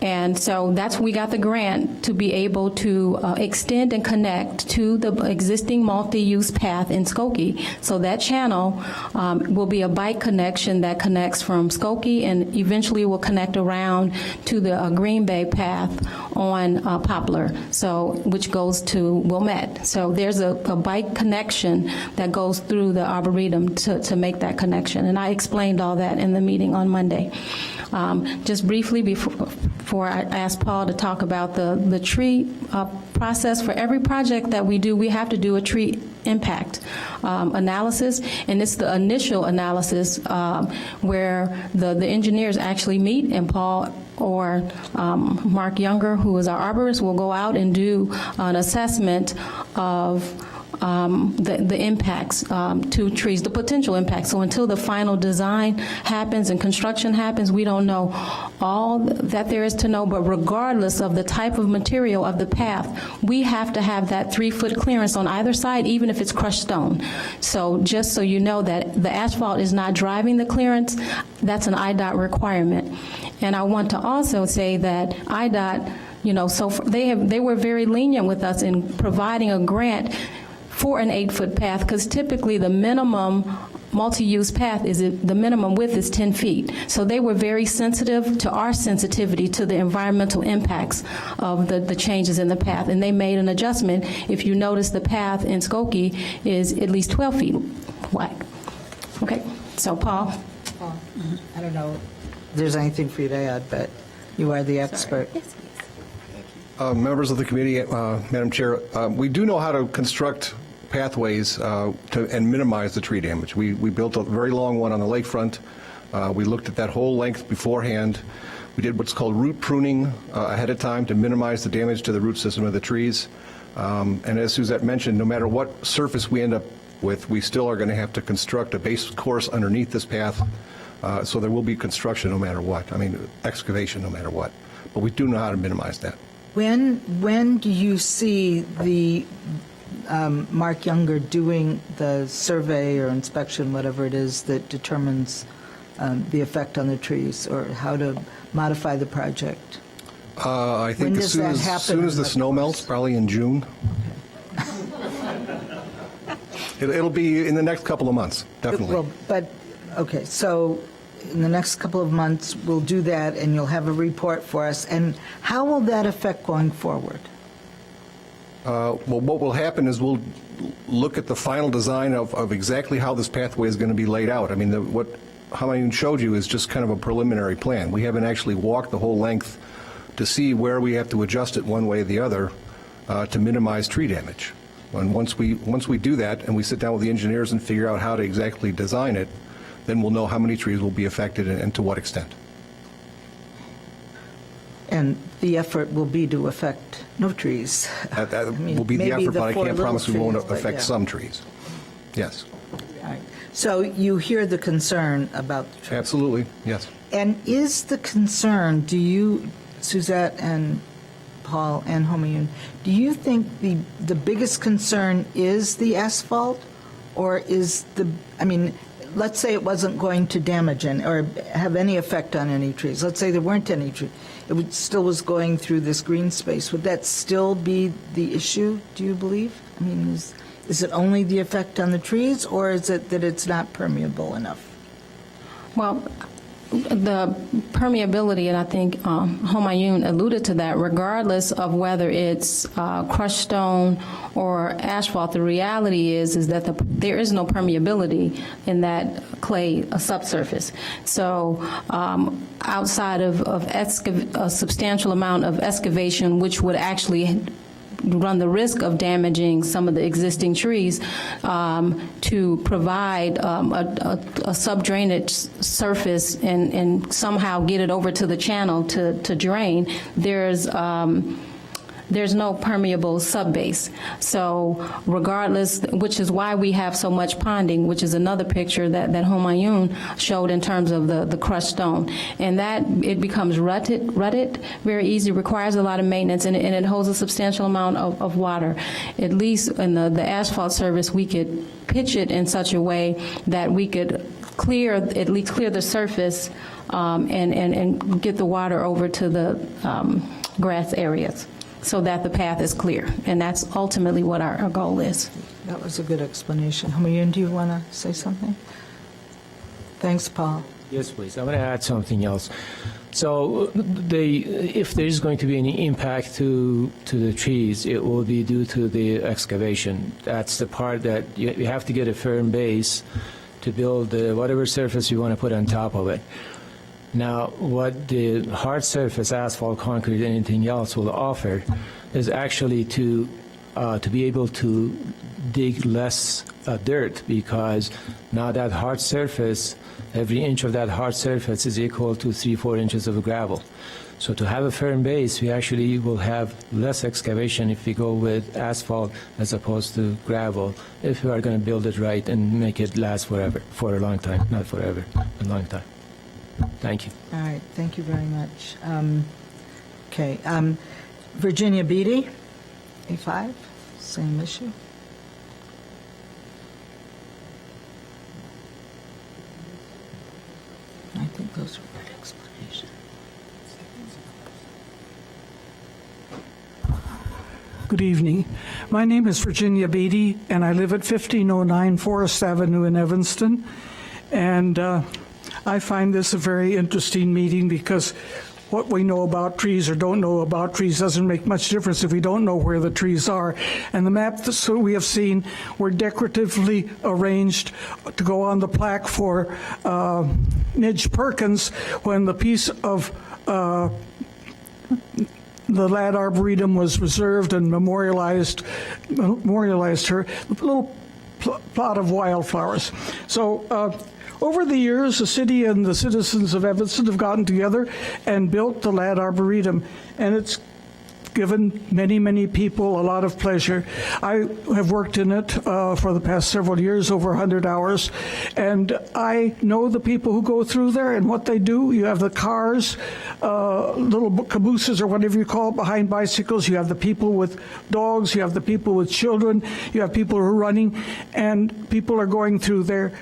And so that's we got the grant to be able to extend and connect to the existing multi-use path in Skokie. So that channel will be a bike connection that connects from Skokie and eventually will connect around to the Green Bay path on Poplar, so which goes to Wilmette. So there's a bike connection that goes through the Arboretum to make that connection. And I explained all that in the meeting on Monday. Just briefly before I ask Paul to talk about the tree process, for every project that we do, we have to do a tree impact analysis, and it's the initial analysis where the engineers actually meet, and Paul or Mark Younger, who is our arborist, will go out and do an assessment of the impacts to trees, the potential impacts. So until the final design happens and construction happens, we don't know all that there is to know, but regardless of the type of material of the path, we have to have that 3-foot clearance on either side, even if it's crushed stone. So just so you know that the asphalt is not driving the clearance, that's an IDOT requirement. And I want to also say that IDOT, so they were very lenient with us in providing a grant for an 8-foot path, because typically the minimum multi-use path the minimum width is 10 feet. So they were very sensitive to our sensitivity to the environmental impacts of the changes in the path, and they made an adjustment. If you notice, the path in Skokie is at least 12 feet wide. Okay, so Paul. I don't know if there's anything for you to add, but you are the expert. Members of the committee, Madam Chair, we do know how to construct pathways and minimize the tree damage. We built a very long one on the lakefront. We looked at that whole length beforehand. We did what's called root pruning ahead of time to minimize the damage to the root system of the trees. And as Suzette mentioned, no matter what surface we end up with, we still are going to have to construct a base course underneath this path. So there will be construction no matter what. I mean, excavation no matter what. But we do know how to minimize that. When do you see the Mark Younger doing the survey or inspection, whatever it is, that determines the effect on the trees or how to modify the project? I think as soon as the snow melts, probably in June. It'll be in the next couple of months, definitely. Okay, so in the next couple of months, we'll do that, and you'll have a report for us. And how will that affect going forward? Well, what will happen is we'll look at the final design of exactly how this pathway is going to be laid out. I mean, how I showed you is just kind of a preliminary plan. We haven't actually walked the whole length to see where we have to adjust it one way or the other to minimize tree damage. And once we do that and we sit down with the engineers and figure out how to exactly design it, then we'll know how many trees will be affected and to what extent. And the effort will be to affect no trees. That will be the effort, but I can't promise we won't affect some trees. Yes. All right. So you hear the concern about the trees. Absolutely, yes. And is the concern, do you, Suzette and Paul and Homayun, do you think the biggest concern is the asphalt, or is let's say it wasn't going to damage or have any effect on any trees. Let's say there weren't any trees. still was going through this green space, would that still be the issue, do you believe? I mean, is it only the effect on the trees, or is it that it's not permeable enough? Well, the permeability, and I think Homayun alluded to that, regardless of whether it's crushed stone or asphalt, the reality is that there is no permeability in that clay subsurface. So outside of a substantial amount of excavation, which would actually run the risk of damaging some of the existing trees, to provide a sub-drainage surface and somehow get it over to the channel to drain, there's no permeable subbase. So regardless, which is why we have so much ponding, which is another picture that Homayun showed in terms of the crushed stone. And that, it becomes rutted very easy, requires a lot of maintenance, and it holds a substantial amount of water. At least in the asphalt service, we could pitch it in such a way that we could at least clear the surface and get the water over to the grass areas, so that the path is clear. And that's ultimately what our goal is. That was a good explanation. Homayun, do you want to say something? Thanks, Paul. Yes, please. I'm going to add something else. So if there is going to be any impact to the trees, it will be due to the excavation. That's the part that you have to get a firm base to build whatever surface you want to put on top of it. Now, what the hard surface, asphalt, concrete, anything else will offer is actually to be able to dig less dirt, because now that hard surface, every inch of that hard surface is equal to 3-4 inches of gravel. So to have a firm base, we actually will have less excavation if we go with asphalt as opposed to gravel, if we are going to build it right and make it last forever, for a long time, not forever, a long time. Thank you. All right, thank you very much. Okay, Virginia Beatty, A5, same issue. I think those are good explanations. Good evening. My name is Virginia Beatty, and I live at 1509 Forest Avenue in Evanston. And I find this a very interesting meeting, because what we know about trees or don't know about trees doesn't make much difference if we don't know where the trees are. And the map that we have seen were decoratively arranged to go on the plaque for Midge Perkins, when the piece of the Ladd Arboretum was reserved and memorialized her, a little plot of wildflowers. So over the years, the city and the citizens of Evanston have gotten together and built the Ladd Arboretum, and it's given many, many people a lot of pleasure. I have worked in it for the past several years, over 100 hours, and I know the people who go through there and what they do. You have the cars, little cabooses or whatever you call it, behind bicycles. You have the people with dogs. You have the people with children. You have people who are running, and people are going through there.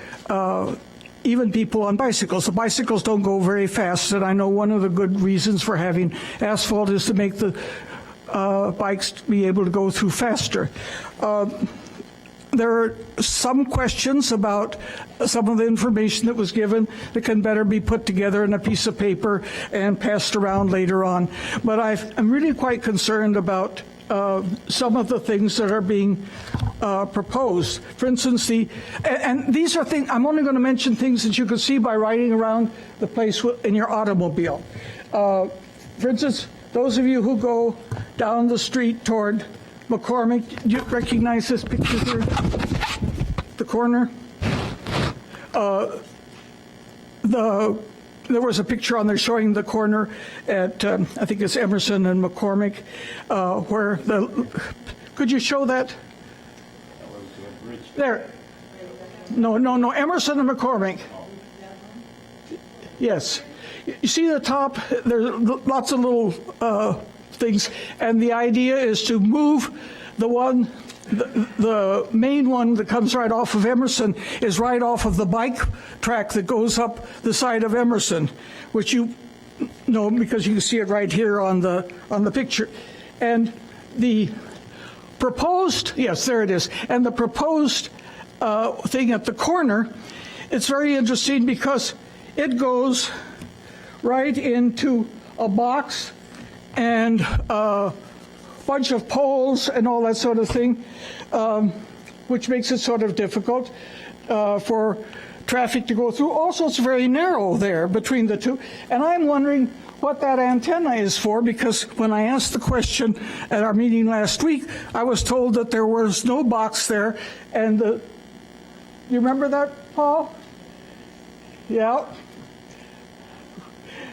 Even people on bicycles. The bicycles don't go very fast, and I know one of the good reasons for having asphalt is to make the bikes be able to go through faster. There are some questions about some of the information that was given that can better be put together in a piece of paper and passed around later on. But I'm really quite concerned about some of the things that are being proposed. For instance, and these are things, I'm only going to mention things that you can see by riding around the place in your automobile. For instance, those of you who go down the street toward McCormick, do you recognize this picture here? The corner? There was a picture on there showing the corner at, I think it's Emerson and McCormick, where could you show that? There. No, Emerson and McCormick. Yes. You see the top? There's lots of little things, and the idea is to move the main one that comes right off of Emerson is right off of the bike track that goes up the side of Emerson, which you no, because you can see it right here on the picture. And the proposed, yes, there it is. And the proposed thing at the corner, it's very interesting because it goes right into a box and a bunch of poles and all that sort of thing, which makes it sort of difficult for traffic to go through. Also, it's very narrow there between the two. And I'm wondering what that antenna is for, because when I asked the question at our meeting last week, I was told that there was no box there. And you remember that, Paul? Yeah.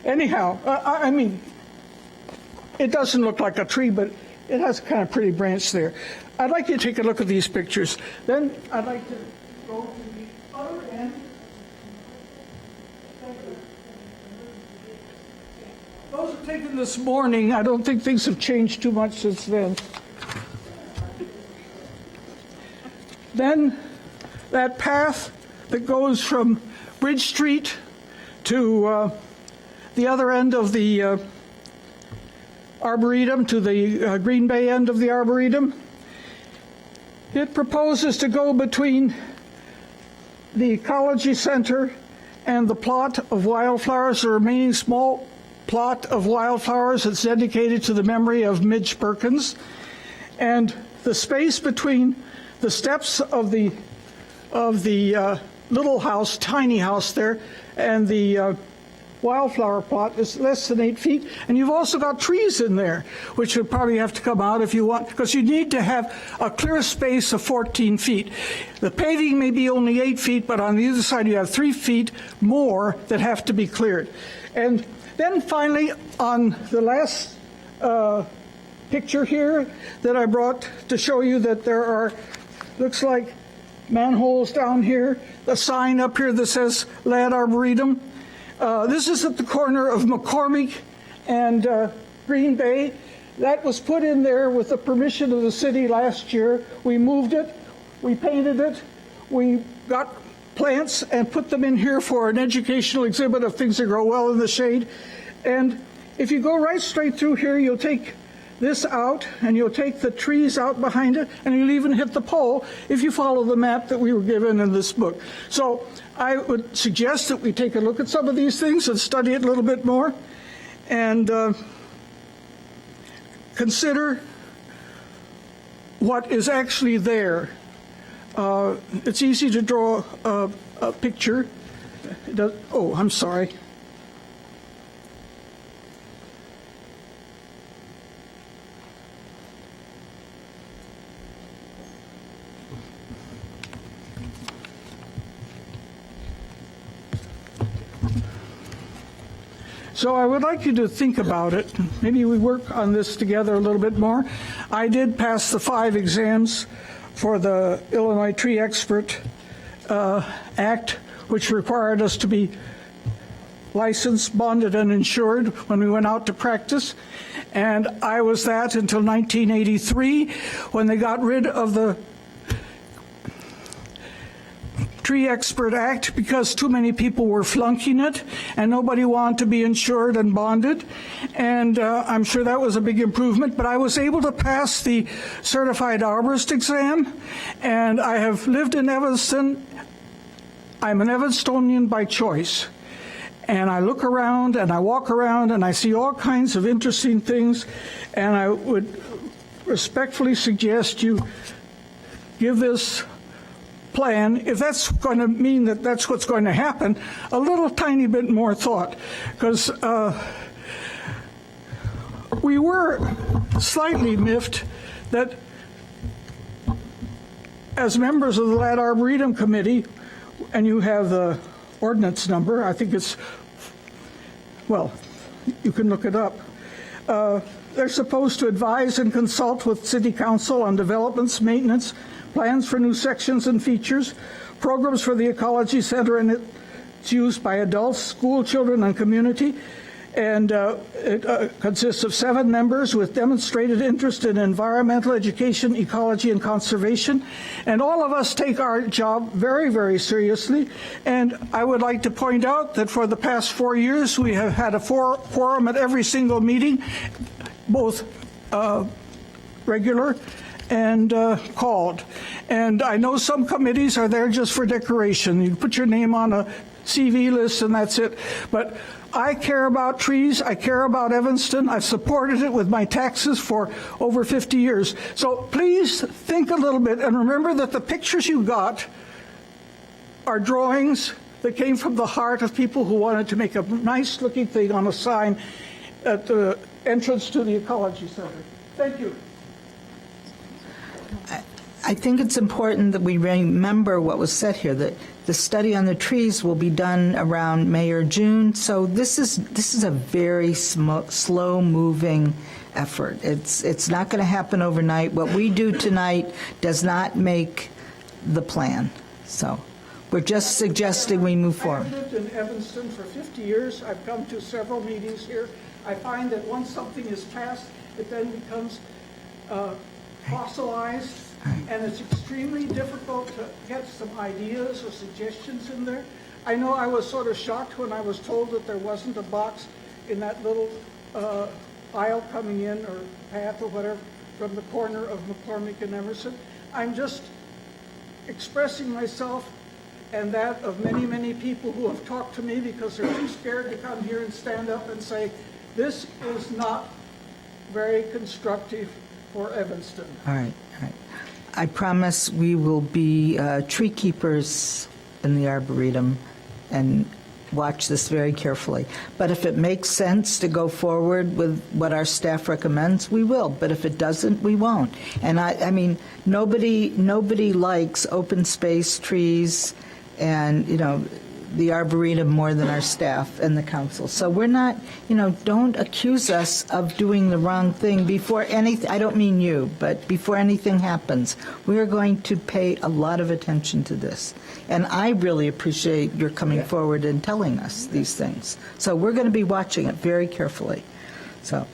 Anyhow, I mean, it doesn't look like a tree, but it has a kind of pretty branch there. I'd like you to take a look at these pictures. Then I'd like to go to the other end. Those are taken this morning. I don't think things have changed too much since then. Then that path that goes from Bridge Street to the other end of the Arboretum, to the Green Bay end of the Arboretum, it proposes to go between the Ecology Center and the plot of wildflowers, the remaining small plot of wildflowers that's dedicated to the memory of Midge Perkins. And the space between the steps of the little house, tiny house there, and the wildflower plot is less than 8 feet. And you've also got trees in there, which would probably have to come out if you want, because you need to have a clear space of 14 feet. The paving may be only 8 feet, but on the other side you have 3 feet more that have to be cleared. And then finally, on the last picture here that I brought to show you that there are, looks like manholes down here, a sign up here that says Ladd Arboretum. This is at the corner of McCormick and Green Bay. That was put in there with the permission of the city last year. We moved it, we painted it, we got plants and put them in here for an educational exhibit of things that grow well in the shade. And if you go right straight through here, you'll take this out, and you'll take the trees out behind it, and you'll even hit the pole if you follow the map that we were given in this book. So I would suggest that we take a look at some of these things and study it a little bit more, and consider what is actually there. It's easy to draw a picture. Oh, I'm sorry. So I would like you to think about it. Maybe we work on this together a little bit more. I did pass the 5 exams for the Illinois Tree Expert Act, which required us to be licensed, bonded, and insured when we went out to practice. And I was that until 1983, when they got rid of the Tree Expert Act because too many people were flunking it and nobody wanted to be insured and bonded. And I'm sure that was a big improvement, but I was able to pass the certified arborist exam, and I have lived in Evanston. I'm an Evanstonian by choice. And I look around and I walk around and I see all kinds of interesting things, and I would respectfully suggest you give this plan, if that's going to mean that that's what's going to happen, a little tiny bit more thought, because we were slightly miffed that as members of the Ladd Arboretum Committee, and you have the ordinance number, I think it's, well, you can look it up, they're supposed to advise and consult with City Council on developments, maintenance, plans for new sections and features, programs for the Ecology Center and its use by adults, school children, and community, And it consists of 7 members with demonstrated interest in environmental education, ecology, and conservation. And all of us take our job very, very seriously. And I would like to point out that for the past 4 years, we have had a quorum at every single meeting, both regular and called. And I know some committees are there just for decoration. You put your name on a CV list and that's it. But I care about trees. I care about Evanston. I've supported it with my taxes for over 50 years. So please think a little bit and remember that the pictures you got are drawings that came from the heart of people who wanted to make a nice looking thing on a sign at the entrance to the Ecology Center. Thank you. I think it's important that we remember what was said here, that the study on the trees will be done around May or June. So this is a very slow-moving effort. It's not going to happen overnight. What we do tonight does not make the plan. So we're just suggesting we move forward. I've lived in Evanston for 50 years. I've come to several meetings here. I find that once something is passed, it then becomes fossilized, and it's extremely difficult to get some ideas or suggestions in there. I know I was sort of shocked when I was told that there wasn't a box in that little aisle coming in, or path or whatever, from the corner of McCormick and Emerson. I'm just expressing myself and that of many, many people who have talked to me because they're too scared to come here and stand up and say, this is not very constructive for Evanston. All right, all right. I promise we will be tree keepers in the Arboretum and watch this very carefully. But if it makes sense to go forward with what our staff recommends, we will. But if it doesn't, we won't. And I mean, nobody likes open space, trees, and, you know, the Arboretum more than our staff and the council. So we're not, you know, don't accuse us of doing the wrong thing before anything, I don't mean you, but before anything happens. We are going to pay a lot of attention to this. And I really appreciate your coming forward and telling us these things. So we're going to be watching it very carefully. So,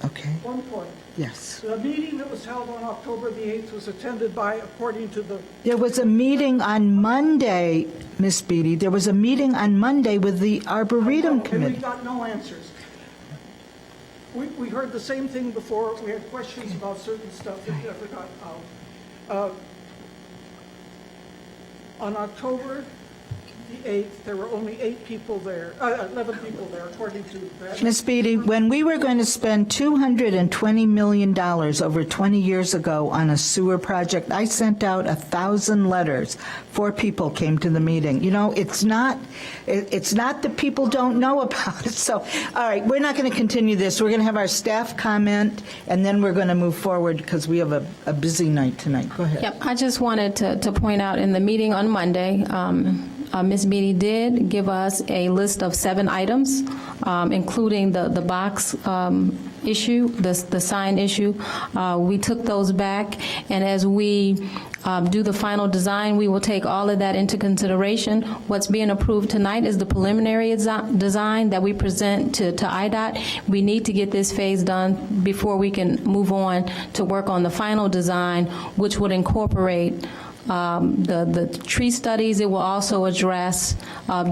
okay. One point. Yes. The meeting that was held on October the 8th was attended by, according to the... There was a meeting on Monday, Ms. Beatty. There was a meeting on Monday with the Arboretum And Committee. we got no answers. We heard the same thing before. We had questions about certain stuff that never got out. On October the 8th, there were only 11 people there, according to that. Ms. Beatty, when we were going to spend $220 million over 20 years ago on a sewer project, I sent out 1,000 letters. 4 people came to the meeting. You know, it's not that people don't know about it. So, all right, we're not going to continue this. We're going to have our staff comment, and then we're going to move forward because we have a busy night tonight. Go ahead. Yep, I just wanted to point out in the meeting on Monday, Ms. Beatty did give us a list of 7 items, including the box issue, the sign issue. We took those back, and as we do the final design, we will take all of that into consideration. What's being approved tonight is the preliminary design that we present to IDOT. We need to get this phase done before we can move on to work on the final design, which would incorporate the tree studies. It will also address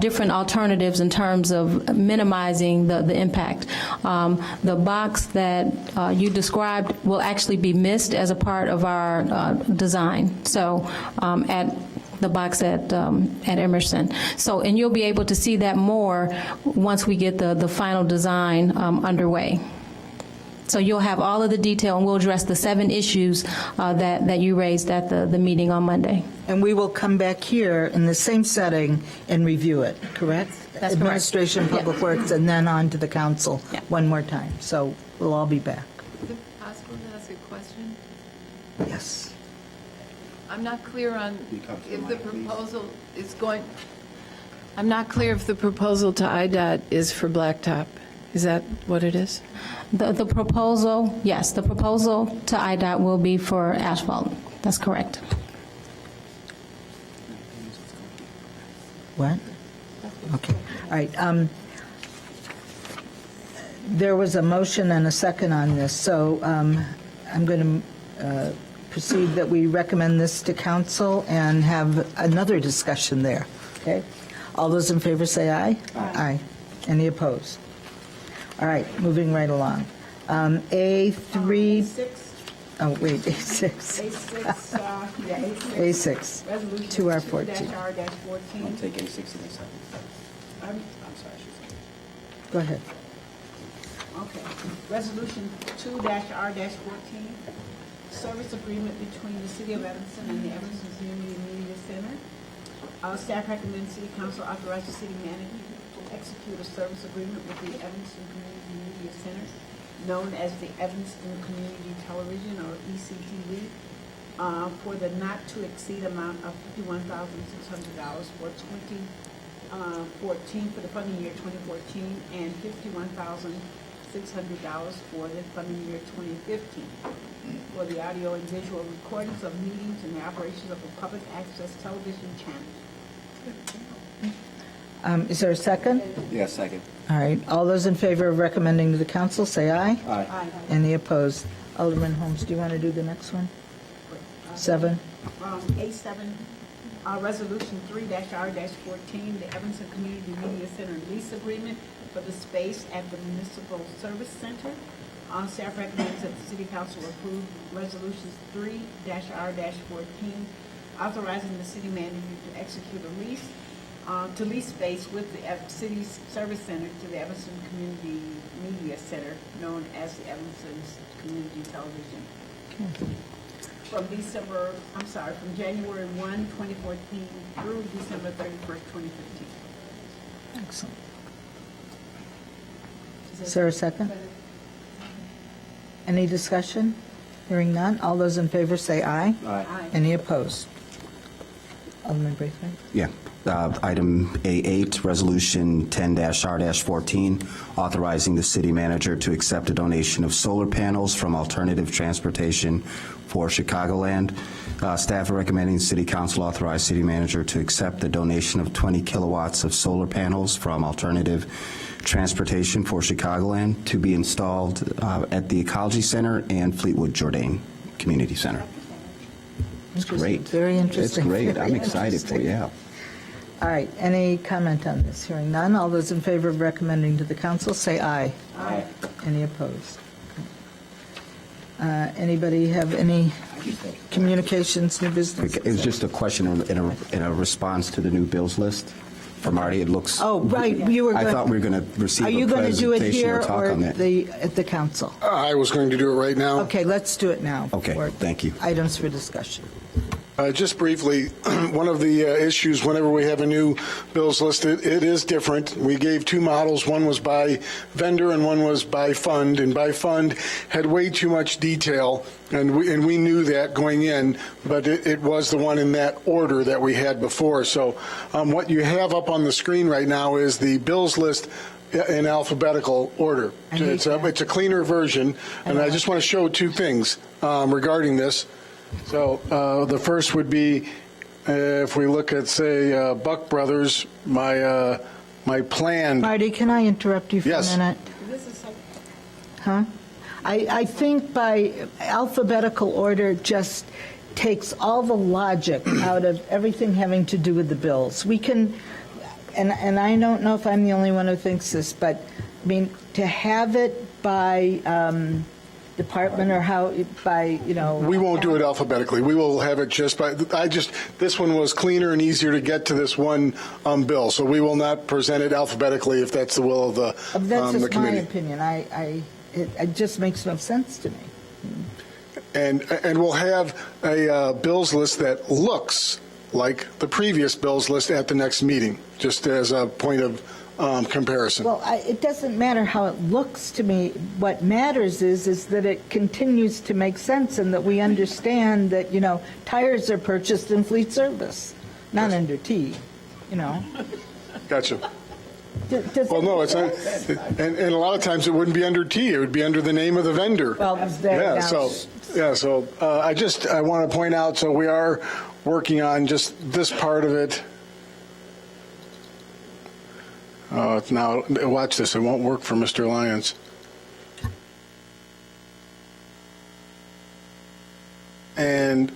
different alternatives in terms of minimizing the impact. The box that you described will actually be missed as a part of our design. So at the box at Emerson. So, and you'll be able to see that more once we get the final design underway. So you'll have all of the detail, and we'll address the 7 issues that you raised at the meeting on Monday. And we will come back here in the same setting and review it, correct? That's correct. Administration, Public Works, and then on to the council one more time. So we'll all be back. Is it possible to ask a question? Yes. I'm not clear on if the proposal is going, I'm not clear if the proposal to IDOT is for blacktop. Is that what it is? The proposal, yes, the proposal to IDOT will be for asphalt. That's correct. What? Okay. All right. There was a motion and a second on this, so I'm going to proceed that we recommend this to council and have another discussion there, okay? All those in favor say aye. Aye. Any opposed? All right, moving right along. A3, oh, wait, A6. A6, yeah, A6. A6, Resolution 2R14. 2-R-14. Take A6 in a second. I'm sorry. Go ahead. Okay. Resolution 2-R-14, service agreement between the City of Evanston and the Evanston Community Media Center. Staff recommends City Council authorize the city manager to execute a service agreement with the Evanston Community Media Center, known as the Evanston Community Television, or ECTV, for the not-to-exceed amount of $51,600 for 2014, for the funding year 2014, and $51,600 for the funding year 2015, for the audio and visual recordings of meetings and the operations of a public access television channel. Is there a second? Yes, second. All right, all those in favor of recommending to the council, say aye. Aye. Any opposed? Alderman Holmes, do you want to do the next one? 7? A7, Resolution 3-R-14, the Evanston Community Media Center lease agreement for the space at the Municipal Service Center. Staff recommends that the City Council approve Resolutions 3-R-14, authorizing the city manager to execute a lease to lease space with the city's service center to the Evanston Community Media Center, known as the Evanston Community Television. From January 1, 2014 through December 31st, 2015. Excellent. Is there a second? Any discussion? Hearing none, all those in favor say aye. Aye. Any opposed? Alderman Braithwaite? Yeah. Item A8, Resolution 10-R-14, authorizing the city manager to accept a donation of solar panels from Alternative Transportation for Chicagoland. Staff are recommending the City Council authorize city manager to accept the donation of 20 kilowatts of solar panels from Alternative Transportation for Chicagoland to be installed at the Ecology Center and Fleetwood Jourdain Community Center. It's great. Very interesting. It's great. Very I'm excited for you. interesting. All right, any comment on this? Hearing none, all those in favor of recommending to the council, say aye. Aye. Any opposed? Anybody have any communications, new business? It was just a question in a response to the new bills list for Marty. It looks. Oh, right, you were I going. thought we were going to receive Are a you going to do it presentation here or talk or on that. at the council? I was going to do it right now. Okay, let's do it now. Okay, for thank you. Items for discussion. Just briefly, one of the issues whenever we have a new bills list, it is different. We gave two models. One was by vendor and one was by fund. And by fund had way too much detail, and we knew that going in, but it was the one in that order that we had before. So what you have up on the screen right now is the bills list in alphabetical order. It's a cleaner version, and I just want to show two things regarding this. So the first would be, if we look at, say, Buck Brothers, my plan. Marty, can I interrupt you for Yes. a minute? Huh? I think by alphabetical order just takes all the logic out of everything having to do with the bills. We can, and I don't know if I'm the only one who thinks this, but I mean, to have it by department or how, by, you know. We won't do it alphabetically. We will have it just by, this one was cleaner and easier to get to this one bill, so we will not present it alphabetically if that's the will of the committee. That's just my opinion. It just makes no sense to me. And we'll have a bills list that looks like the previous bills list at the next meeting, just as a point of comparison. Well, it doesn't matter how it looks to me. What matters is that it continues to make sense and that we understand that, you know, tires are purchased in fleet service, not under T, you know. Gotcha. Does Well, no, it's not, and a lot of times it wouldn't be under T, it would be under the name of the vendor. Well, Yeah, so I want to point out, so we are working on just this part of it. Now, watch this, it won't work for Mr. Lyons. And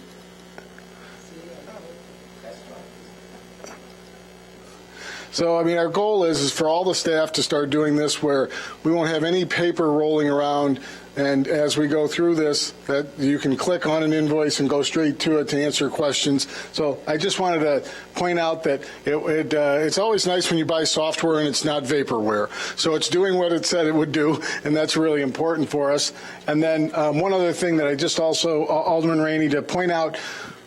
so, I mean, our goal is for all the staff to start doing this where we won't have any paper rolling around, and as we go through this, that you can click on an invoice and go straight to it to answer questions. So I just wanted to point out that it's always nice when you buy software and it's not vaporware. So it's doing what it said it would do, and that's really important for us. And then one other thing that I just also, Alderman Rainey, to point out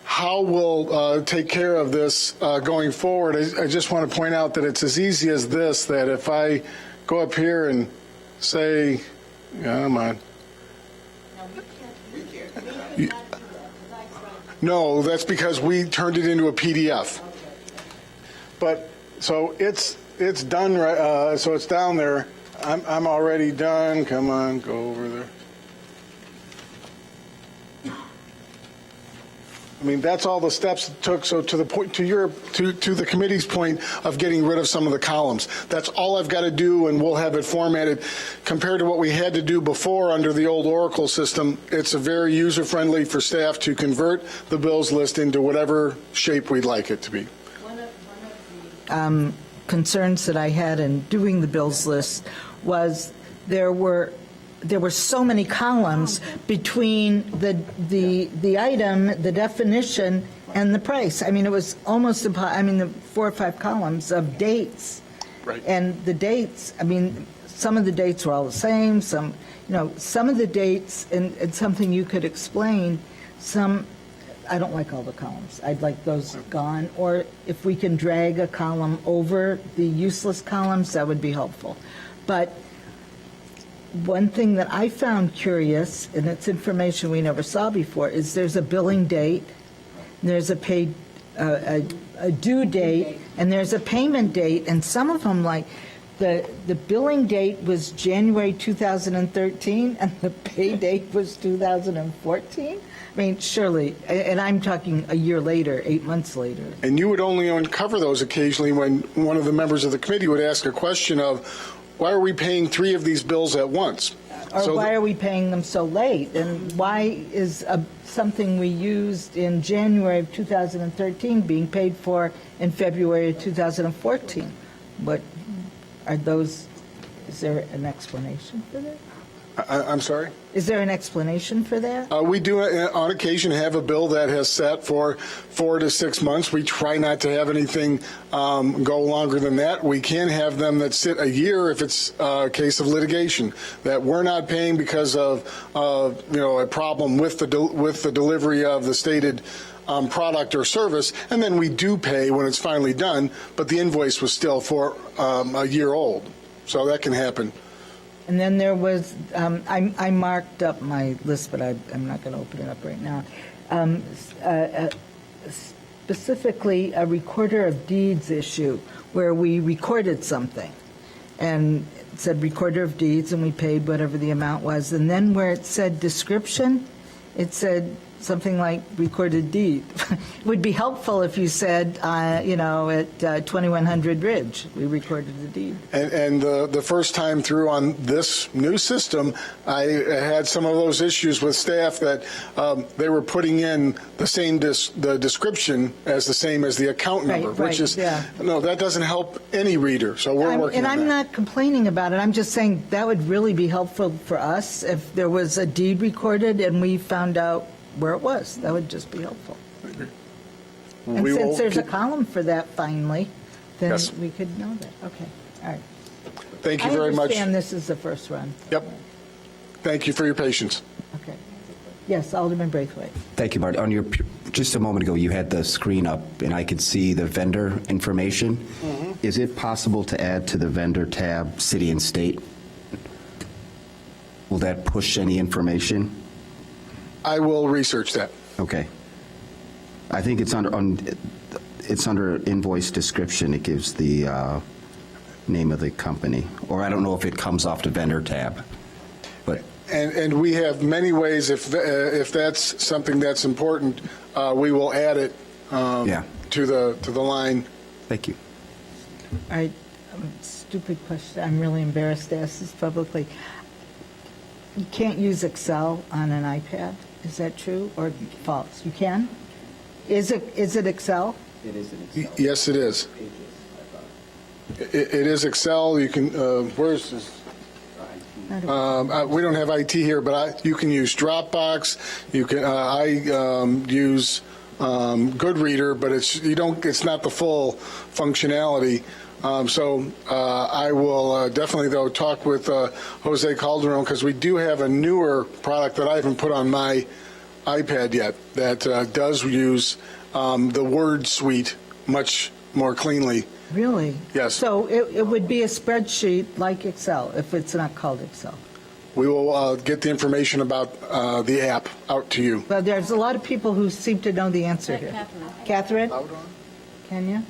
how we'll take care of this going forward. I just want to point out that it's as easy as this, that if I go up here and say, come on. No, that's because we turned it into a PDF. But, so it's done, right? So it's down there. I'm already done. Come on, go over there. I mean, that's all the steps it took. So to the point, to the committee's point of getting rid of some of the columns, that's all I've got to do, and we'll have it formatted. Compared to what we had to do before under the old Oracle system, it's a very user-friendly for staff to convert the bills list into whatever shape we'd like it to be. One of the concerns that I had in doing the bills list was there were so many columns between the item, the definition, and the price. I mean, it was almost impossible. I mean, the 4 or 5 columns of dates. Right. And the dates, I mean, some of the dates were all the same, some of the dates, and something you could explain, I don't like all the columns. I'd like those gone. Or if we can drag a column over the useless columns, that would be helpful. But one thing that I found curious, and it's information we never saw before, is there's a billing date, and there's a paid, a due date, and there's a payment date, and some of them, like, the billing date was January 2013, and the pay date was 2014? I mean, surely, and I'm talking a year later, 8 months later. And you would only uncover those occasionally when one of the members of the committee would ask a question of, why are we paying 3 of these bills at once? Or why are we paying them so late? And why is something we used in January of 2013 being paid for in February of 2014? What are those? Is there an explanation for that? I'm sorry? Is there an explanation for that? We do, on occasion, have a bill that has sat for 4 to 6 months. We try not to have anything go longer than that. We can have them that sit a year if it's a case of litigation, that we're not paying because of a problem with the delivery of the stated product or service, and then we do pay when it's finally done, but the invoice was still for a year old. So that can happen. And then there was, I marked up my list, but I'm not going to open it up right now. Specifically, a recorder of deeds issue where we recorded something and it said recorder of deeds and we paid whatever the amount was. And then where it said description, it said something like recorded deed. It would be helpful if you said, at 2100 Ridge, we recorded the deed. And the first time through on this new system, I had some of those issues with staff that they were putting in the same the description as the same as the account number, which is, no, that doesn't help any reader. So we're working on that. And I'm not complaining about it. I'm just saying that would really be helpful for us if there was a deed recorded and we found out where it was. That would just be helpful. And since there's a column for that finally, then we could know that. Okay. All right. Thank you very much. I understand this is the first run. Yep. Thank you for your patience. Okay. Yes, Alderman Braithwaite. Thank you, Bart. Just a moment ago, you had the screen up, and I could see the vendor information. Mm-hmm. Is it possible to add to the vendor tab city and state? Will that push any information? I will research that. Okay. I think it's under invoice description. It gives the name of the company, or I don't know if it comes off the vendor tab. But and we have many ways. If that's something that's important, we will add it to the line. Thank you. All right. Stupid question. I'm really embarrassed to ask this publicly. You can't use Excel on an iPad. Is that true or false? You can? Is it Excel? Yes, it is. It is Excel. You can, where's this? We don't have IT here, but you can use Dropbox. You can. I use Goodreader, but it's not the full functionality. So I will definitely, though, talk with Jose Calderon, because we do have a newer product that I haven't put on my iPad yet that does use the Word suite much more cleanly. Really? Yes. So it would be a spreadsheet like Excel if it's not called Excel. We will get the information about the app out to you. Well, there's a lot of people who seem to know the answer here. Catherine? Can you?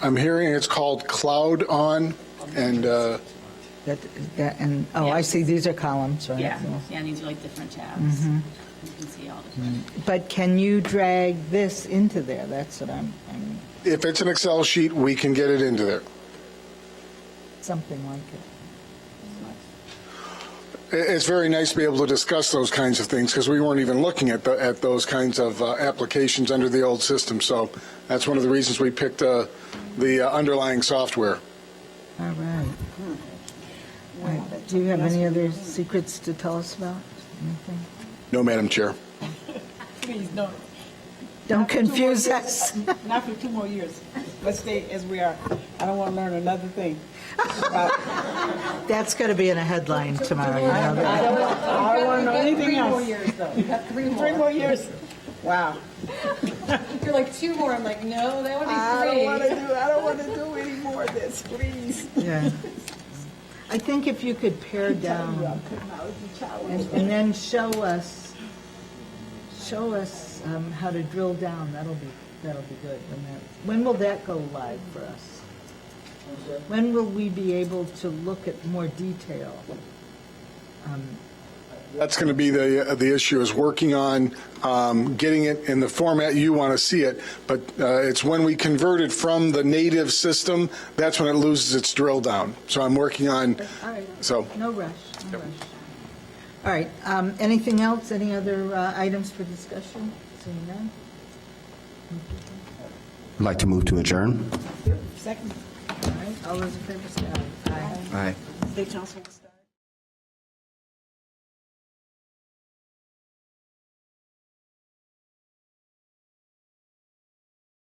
I'm hearing it's called Cloud On, and I see these are columns, right? Yeah, these are like different tabs. You can see all the. But can you drag this into there? That's what I'm if it's an Excel sheet, we can get it into there. something like it. It's very nice to be able to discuss those kinds of things, because we weren't even looking at those kinds of applications under the old system. So that's one of the reasons we picked the underlying software. All right. Do you have any other secrets to tell us about? Anything? No, Madam Chair. Please don't. Don't confuse us. Not for 2 more years. Let's stay as we are. I don't want to learn another thing. That's going to be in a headline tomorrow. You know that. I don't want to know anything else. 3 more years, though. You have 3 more years. Wow. You're like 2 more. I'm like, no, that would be 3. I don't want to do any more of this, please. Yeah. I think if you could pare down and then show us how to drill down, that'll be good. When will that go live for us? When will we be able to look at more detail? That's going to be the issue, is working on getting it in the format you want to see it. But it's when we convert it from the native system, that's when it loses its drill down. So I'm working on. All right. So No rush. All right. Anything else? Any other items for discussion? Seeing none? I'd like to move to adjourn. Second. All right. All those in favor say aye. Aye. State Council.